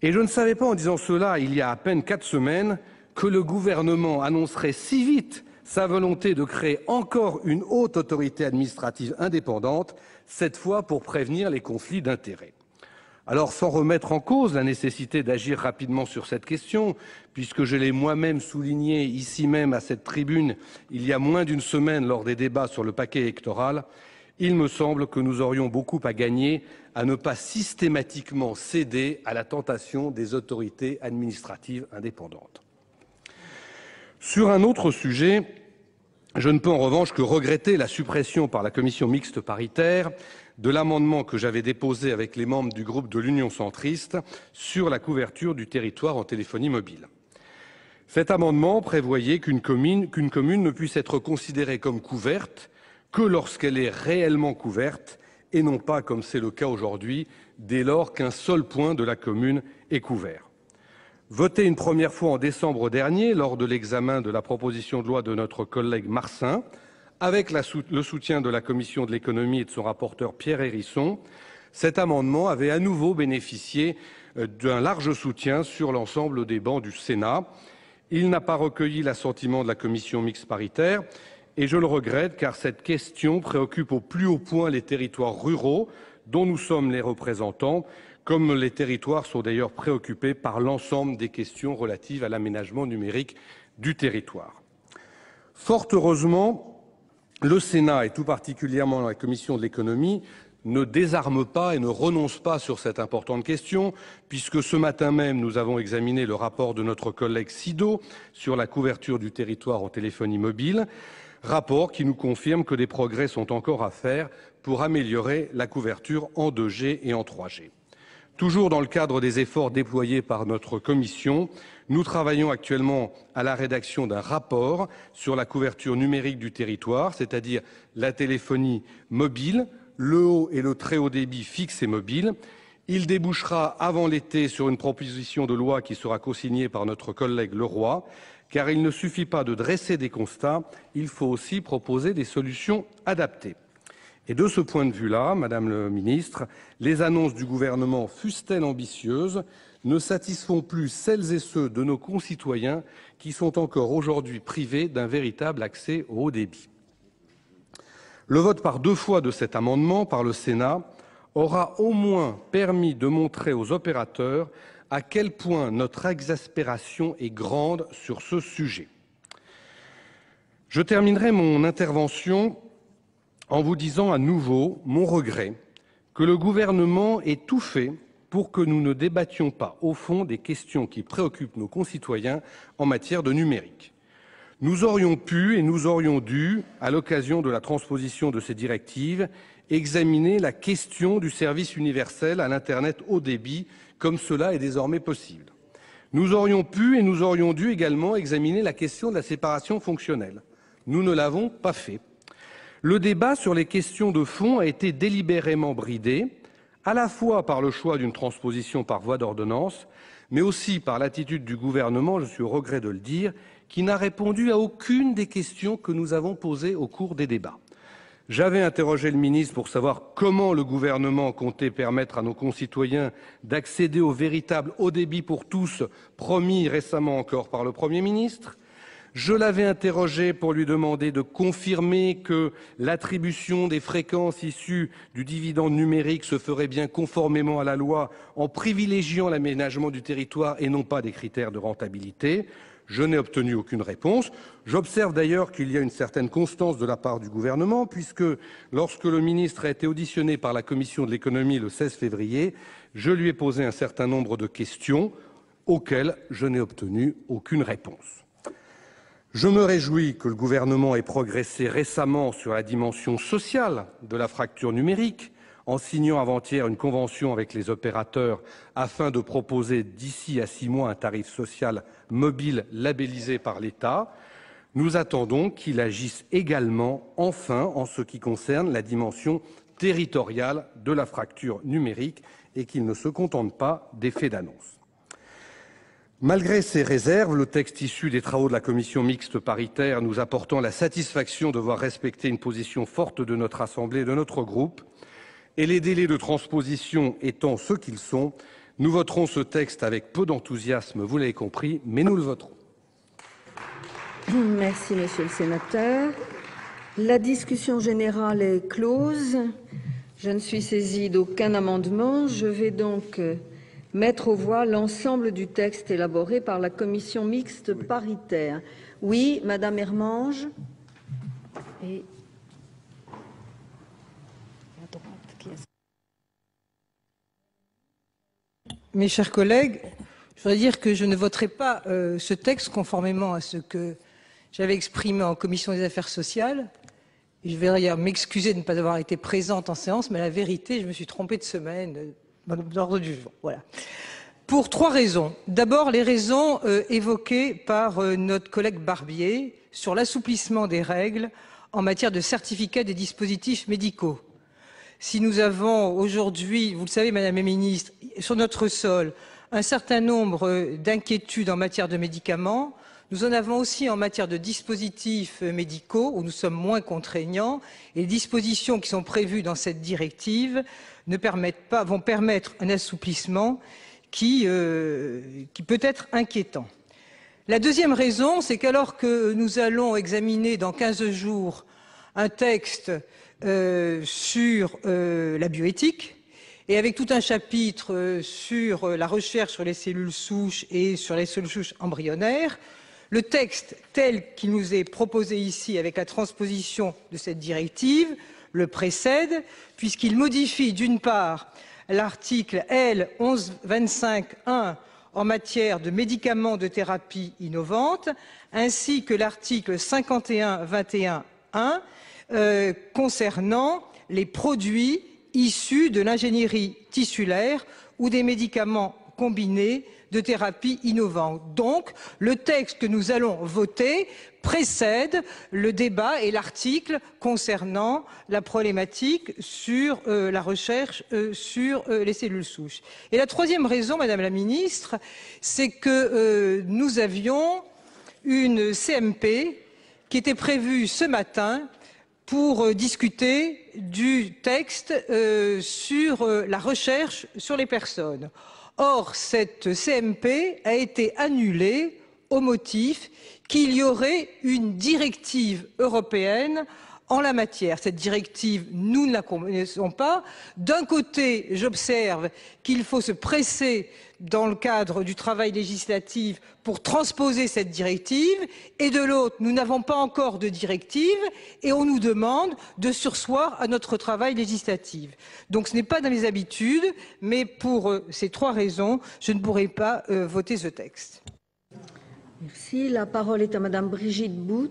K: Et je ne savais pas en disant cela il y a à peine 4 semaines que le gouvernement annoncerait si vite sa volonté de créer encore une haute autorité administrative indépendante, cette fois pour prévenir les conflits d'intérêts. Alors, sans remettre en cause la nécessité d'agir rapidement sur cette question, puisque je l'ai moi-même souligné ici même à cette tribune il y a moins d'une semaine lors des débats sur le paquet électoral, il me semble que nous aurions beaucoup à gagner à ne pas systématiquement céder à la tentation des autorités administratives indépendantes. Sur un autre sujet, je ne peux en revanche que regretter la suppression par la commission mixte paritaire de l'amendement que j'avais déposé avec les membres du groupe de l'Union centriste sur la couverture du territoire en téléphonie mobile. Cet amendement prévoyait qu'une commune ne puisse être considérée comme couverte que lorsqu'elle est réellement couverte et non pas, comme c'est le cas aujourd'hui, dès lors qu'un seul point de la commune est couvert. Voté une première fois en décembre dernier lors de l'examen de la proposition de loi de notre collègue Marsin, avec le soutien de la Commission de l'économie et de son rapporteur Pierre Hérisson, cet amendement avait à nouveau bénéficié d'un large soutien sur l'ensemble des bancs du Sénat. Il n'a pas recueilli l'assentiment de la commission mixte paritaire et je le regrette car cette question préoccupe au plus haut point les territoires ruraux dont nous sommes les représentants, comme les territoires sont d'ailleurs préoccupés par l'ensemble des questions relatives à l'aménagement numérique du territoire. Fort heureusement, le Sénat, et tout particulièrement la Commission de l'économie, ne désarme pas et ne renonce pas sur cette importante question, puisque ce matin même, nous avons examiné le rapport de notre collègue Sido sur la couverture du territoire en téléphonie mobile, rapport qui nous confirme que des progrès sont encore à faire pour améliorer la couverture en 2G et en 3G. Toujours dans le cadre des efforts déployés par notre commission, nous travaillons actuellement à la rédaction d'un rapport sur la couverture numérique du territoire, c'est-à-dire la téléphonie mobile, le haut et le très haut débit fixe et mobile. Il débouchera avant l'été sur une proposition de loi qui sera cosignée par notre collègue Leroy, car il ne suffit pas de dresser des constats, il faut aussi proposer des solutions adaptées. Et de ce point de vue-là, Madame le Ministre, les annonces du gouvernement, fussent-elles ambitieuses, ne satisfont plus celles et ceux de nos concitoyens qui sont encore aujourd'hui privés d'un véritable accès au haut débit. Le vote par 2 fois de cet amendement par le Sénat aura au moins permis de montrer aux opérateurs à quel point notre exaspération est grande sur ce sujet. Je terminerai mon intervention en vous disant à nouveau mon regret que le gouvernement ait tout fait pour que nous ne débattions pas au fond des questions qui préoccupent nos concitoyens en matière de numérique. Nous aurions pu et nous aurions dû, à l'occasion de la transposition de ces directives, examiner la question du service universel à l'Internet haut débit, comme cela est désormais possible. Nous aurions pu et nous aurions dû également examiner la question de la séparation fonctionnelle. Nous ne l'avons pas fait. Le débat sur les questions de fond a été délibérément bridé, à la fois par le choix d'une transposition par voie d'ordonnance, mais aussi par l'attitude du gouvernement, je suis au regret de le dire, qui n'a répondu à aucune des questions que nous avons posées au cours des débats. J'avais interrogé le ministre pour savoir comment le gouvernement comptait permettre à nos concitoyens d'accéder au véritable haut débit pour tous, promis récemment encore par le Premier ministre. Je l'avais interrogé pour lui demander de confirmer que l'attribution des fréquences issues du dividende numérique se ferait bien conformément à la loi en privilégiant l'aménagement du territoire et non pas des critères de rentabilité. Je n'ai obtenu aucune réponse. J'observe d'ailleurs qu'il y a une certaine constance de la part du gouvernement, puisque lorsque le ministre a été auditionné par la commission de l'économie le 16 février, je lui ai posé un certain nombre de questions auxquelles je n'ai obtenu aucune réponse. Je me réjouis que le gouvernement ait progressé récemment sur la dimension sociale de la fracture numérique, en signant avant-hier une convention avec les opérateurs afin de proposer d'ici à 6 mois un tarif social mobile labellisé par l'État. Nous attendons qu'il agisse également, enfin, en ce qui concerne la dimension territoriale de la fracture numérique et qu'il ne se contente pas d'effets d'annonce. Malgré ces réserves, le texte issu des travaux de la commission mixte paritaire nous apportant la satisfaction de voir respecter une position forte de notre Assemblée et de notre groupe, et les délais de transposition étant ceux qu'ils sont, nous voterons ce texte avec peu d'enthousiasme, vous l'avez compris, mais nous le voterons.
B: Merci, monsieur le sénateur. La discussion générale est close. Je ne suis saisie d'aucun amendement. Je vais donc mettre aux voix l'ensemble du texte élaboré par la commission mixte paritaire. Oui, madame Hermange. Et
L: mes chers collègues, je voudrais dire que je ne voterai pas ce texte conformément à ce que j'avais exprimé en commission des affaires sociales. Je vais d'ailleurs m'excuser de ne pas avoir été présente en séance, mais la vérité, je me suis trompée de semaine d'ordre du jour. Voilà. Pour 3 raisons. D'abord, les raisons évoquées par notre collègue Barbier sur l'assouplissement des règles en matière de certificat des dispositifs médicaux. Si nous avons aujourd'hui, vous le savez, Madame la Ministre, sur notre sol, un certain nombre d'inquiétudes en matière de médicaments, nous en avons aussi en matière de dispositifs médicaux, où nous sommes moins contraignants, et les dispositions qui sont prévues dans cette directive vont permettre un assouplissement qui peut être inquiétant. La deuxième raison, c'est qu'alors que nous allons examiner dans 15 jours un texte sur la bioéthique, et avec tout un chapitre sur la recherche sur les cellules souches et sur les cellules souches embryonnaires, le texte tel qu'il nous est proposé ici avec la transposition de cette directive le précède, puisqu'il modifie d'une part l'article L. 1125-1 en matière de médicaments de thérapie innovante, ainsi que l'article 51-21-1 concernant les produits issus de l'ingénierie tissulaire ou des médicaments combinés de thérapie innovante. Donc, le texte que nous allons voter précède le débat et l'article concernant la problématique sur la recherche sur les cellules souches. Et la troisième raison, Madame la Ministre, c'est que nous avions une CMP qui était prévue ce matin pour discuter du texte sur la recherche sur les personnes. Or, cette CMP a été annulée au motif qu'il y aurait une directive européenne en la matière. Cette directive, nous ne la connaissons pas. D'un côté, j'observe qu'il faut se presser dans le cadre du travail législatif pour transposer cette directive, et de l'autre, nous n'avons pas encore de directive et on nous demande de surseoir à notre travail législatif. Donc ce n'est pas dans les habitudes, mais pour ces 3 raisons, je ne pourrai pas voter ce texte.
B: Merci. La parole est à Madame Brigitte Bout.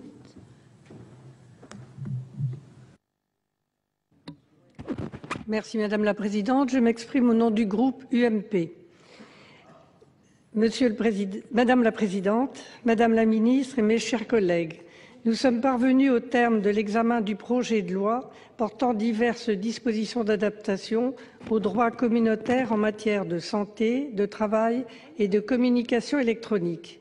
M: Merci Madame la Présidente. Je m'exprime au nom du groupe UMP. Madame la Présidente, Madame la Ministre et mes chers collègues, nous sommes parvenus au terme de l'examen du projet de loi portant diverses dispositions d'adaptation au droit communautaire en matière de santé, de travail et de communication électronique.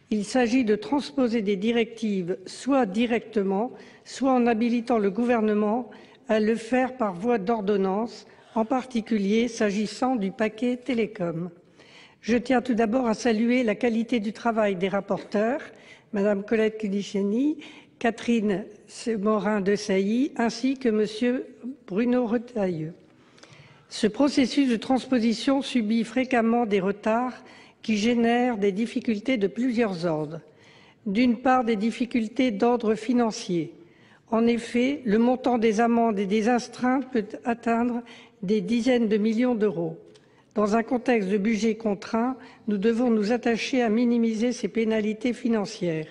M: Il s'agit de transposer des directives soit directement, soit en habilitant le gouvernement à le faire par voie d'ordonnance, en particulier s'agissant du paquet télécom. Je tiens tout d'abord à saluer la qualité du travail des rapporteurs, Madame Colette Giudicelli, Catherine Morin-Desailly, ainsi que Monsieur Bruno Retailleau. Ce processus de transposition subit fréquemment des retards qui génèrent des difficultés de plusieurs ordres. D'une part, des difficultés d'ordre financier. En effet, le montant des amendes et des astreintes peut atteindre des dizaines de millions d'euros. Dans un contexte de budget contraint, nous devons nous attacher à minimiser ces pénalités financières.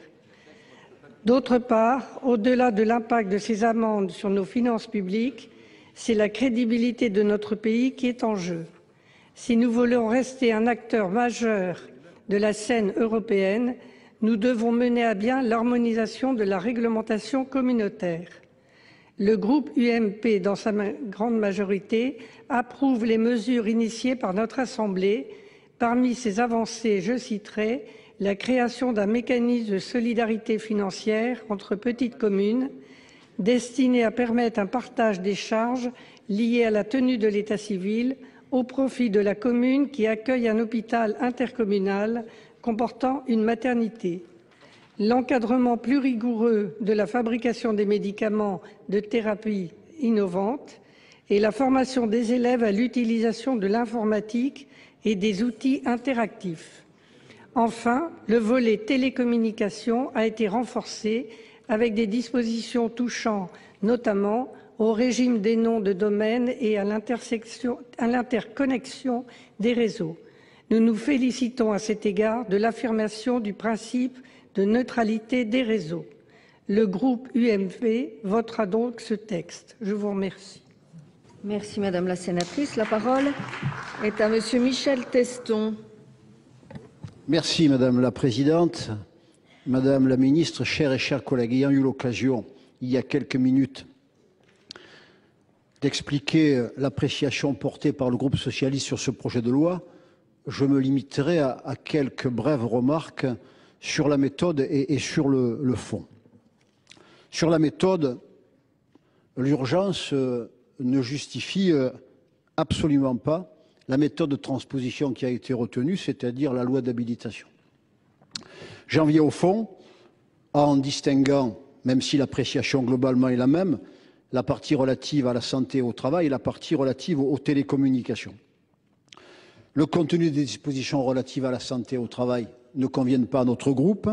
M: D'autre part, au-delà de l'impact de ces amendes sur nos finances publiques, c'est la crédibilité de notre pays qui est en jeu. Si nous voulons rester un acteur majeur de la scène européenne, nous devons mener à bien l'harmonisation de la réglementation communautaire. Le groupe UMP, dans sa grande majorité, approuve les mesures initiées par notre Assemblée. Parmi ces avancées, je citerai la création d'un mécanisme de solidarité financière entre petites communes destiné à permettre un partage des charges liées à la tenue de l'état civil au profit de la commune qui accueille un hôpital intercommunal comportant une maternité. L'encadrement plus rigoureux de la fabrication des médicaments de thérapie innovante et la formation des élèves à l'utilisation de l'informatique et des outils interactifs. Enfin, le volet télécommunications a été renforcé avec des dispositions touchant notamment au régime des noms de domaine et à l'interconnexion des réseaux. Nous nous félicitons à cet égard de l'affirmation du principe de neutralité des réseaux. Le groupe UMP votera donc ce texte. Je vous remercie.
B: Merci Madame la sénatrice. La parole est à Monsieur Michel Teston.
I: Merci Madame la Présidente. Madame la Ministre, chers et chers collègues, ayant eu l'occasion, il y a quelques minutes, d'expliquer l'appréciation portée par le groupe socialiste sur ce projet de loi, je me limiterai à quelques brèves remarques sur la méthode et sur le fond. Sur la méthode, l'urgence ne justifie absolument pas la méthode de transposition qui a été retenue, c'est-à-dire la loi d'habilitation. J'en viens au fond, en distinguant, même si l'appréciation globalement est la même, la partie relative à la santé et au travail et la partie relative aux télécommunications. Le contenu des dispositions relatives à la santé et au travail ne conviennent pas à notre groupe.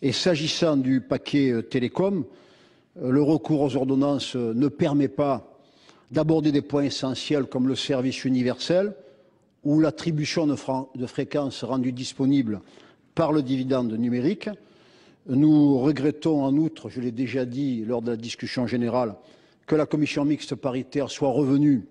I: Et s'agissant du paquet télécom, le recours aux ordonnances ne permet pas d'aborder des points essentiels comme le service universel ou l'attribution de fréquences rendues disponibles par le dividende numérique. Nous regrettons en outre, je l'ai déjà dit lors de la discussion générale, que la commission mixte paritaire soit revenue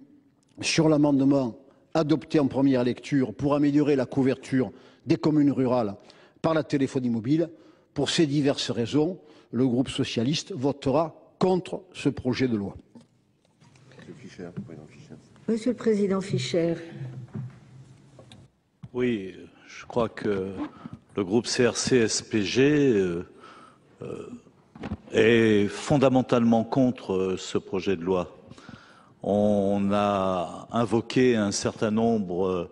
I: sur l'amendement adopté en première lecture pour améliorer la couverture des communes rurales par la téléphonie mobile. Pour ces diverses raisons, le groupe socialiste votera contre ce projet de loi.
B: Monsieur le Président Fischer.
G: Oui, je crois que le groupe CRC-SPG est fondamentalement contre ce projet de loi. On a invoqué un certain nombre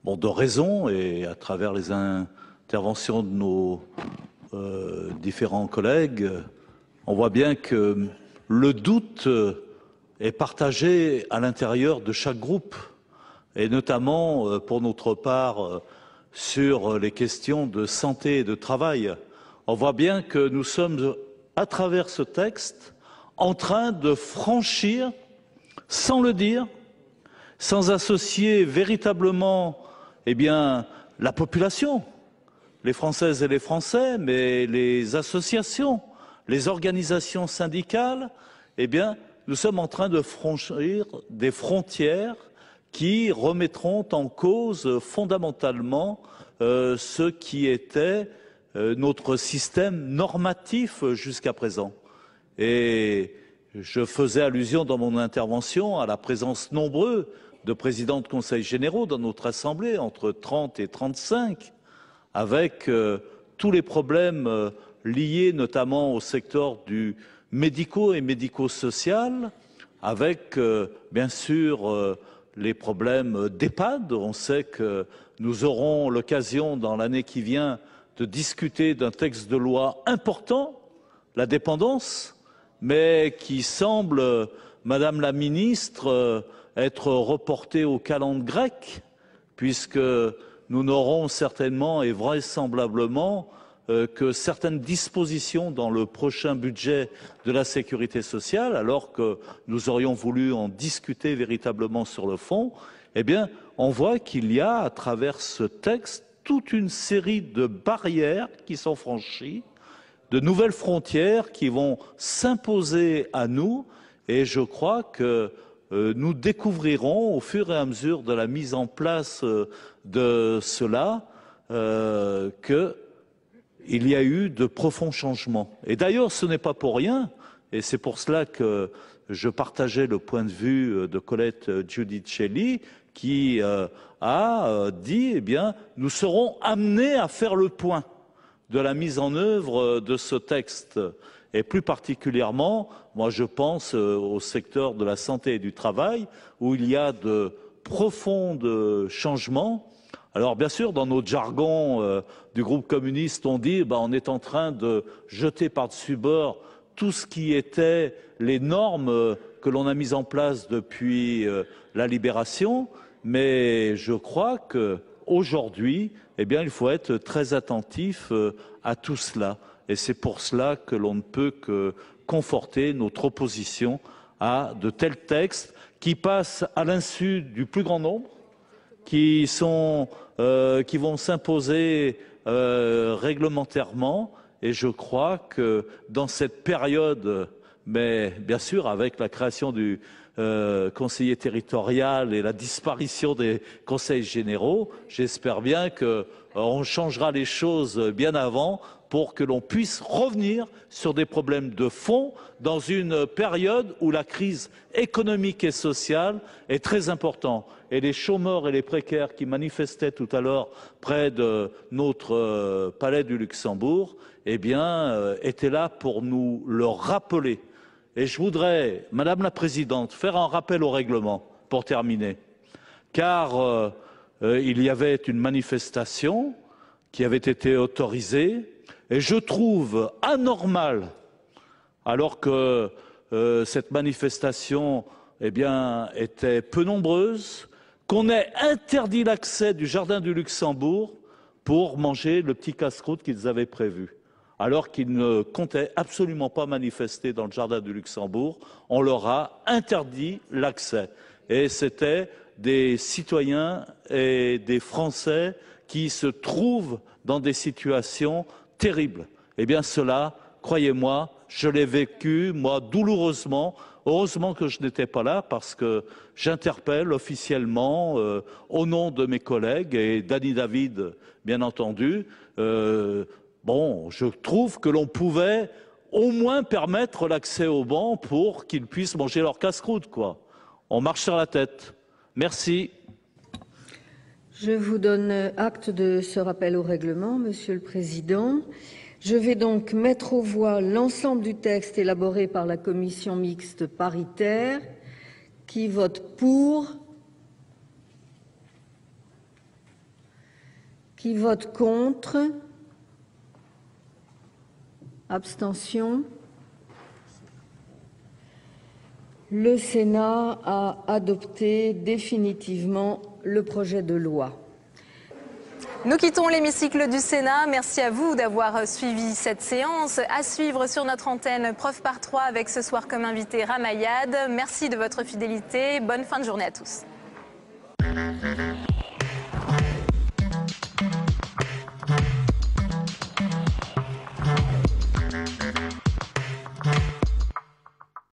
G: de raisons et à travers les interventions de nos différents collègues, on voit bien que le doute est partagé à l'intérieur de chaque groupe et notamment pour notre part sur les questions de santé et de travail. On voit bien que nous sommes, à travers ce texte, en train de franchir, sans le dire, sans associer véritablement la population, les Françaises et les Français, mais les associations, les organisations syndicales, eh bien, nous sommes en train de franchir des frontières qui remettront en cause fondamentalement ce qui était notre système normatif jusqu'à présent. Et je faisais allusion dans mon intervention à la présence nombreuse de présidents de conseils généraux dans notre Assemblée, entre 30 et 35, avec tous les problèmes liés notamment au secteur du médico et médico-social, avec bien sûr les problèmes d'EHPAD. On sait que nous aurons l'occasion dans l'année qui vient de discuter d'un texte de loi important, la dépendance, mais qui semble, Madame la Ministre, être reporté au calende grec, puisque nous n'aurons certainement et vraisemblablement que certaines dispositions dans le prochain budget de la sécurité sociale, alors que nous aurions voulu en discuter véritablement sur le fond, eh bien, on voit qu'il y a à travers ce texte toute une série de barrières qui sont franchies, de nouvelles frontières qui vont s'imposer à nous, et je crois que nous découvrirons au fur et à mesure de la mise en place de cela qu'il y a eu de profonds changements. Et d'ailleurs, ce n'est pas pour rien, et c'est pour cela que je partageais le point de vue de Colette Giudicelli, qui a dit, eh bien, nous serons amenés à faire le point de la mise en œuvre de ce texte. Et plus particulièrement, moi je pense au secteur de la santé et du travail, où il y a de profonds changements. Alors bien sûr, dans notre jargon du groupe communiste, on dit on est en train de jeter par-dessus bord tout ce qui était les normes que l'on a mises en place depuis la libération, mais je crois qu'aujourd'hui, eh bien, il faut être très attentif à tout cela. Et c'est pour cela que l'on ne peut que conforter notre opposition à de tels textes qui passent à l'insu du plus grand nombre, qui vont s'imposer réglementairement. Et je crois que dans cette période, mais bien sûr avec la création du conseiller territorial et la disparition des conseils généraux, j'espère bien qu'on changera les choses bien avant pour que l'on puisse revenir sur des problèmes de fond dans une période où la crise économique et sociale est très importante. Et les chômeurs et les précaires qui manifestaient tout à l'heure près de notre palais du Luxembourg, eh bien, étaient là pour nous le rappeler. Et je voudrais, Madame la Présidente, faire un rappel au règlement pour terminer. Car il y avait une manifestation qui avait été autorisée. Et je trouve anormal, alors que cette manifestation était peu nombreuse, qu'on ait interdit l'accès du jardin du Luxembourg pour manger le petit casse-croûte qu'ils avaient prévu. Alors qu'ils ne comptaient absolument pas manifester dans le jardin du Luxembourg, on leur a interdit l'accès. Et c'était des citoyens et des Français qui se trouvent dans des situations terrible. Eh bien cela, croyez-moi, je l'ai vécu, moi, douloureusement. Heureusement que je n'étais pas là parce que j'interpelle officiellement, au nom de mes collègues et d'Annie David, bien entendu, je trouve que l'on pouvait au moins permettre l'accès aux bancs pour qu'ils puissent manger leur casse-croûte, quoi. On marche sur la tête. Merci.
B: Je vous donne acte de ce rappel au règlement, Monsieur le Président. Je vais donc mettre aux voix l'ensemble du texte élaboré par la commission mixte paritaire. Qui vote pour? Qui vote contre? Abstention? Le Sénat a adopté définitivement le projet de loi.
A: Nous quittons l'hémicycle du Sénat. Merci à vous d'avoir suivi cette séance. À suivre sur notre antenne Preuve par 3 avec ce soir comme invité Ramayad. Merci de votre fidélité. Bonne fin de journée à tous.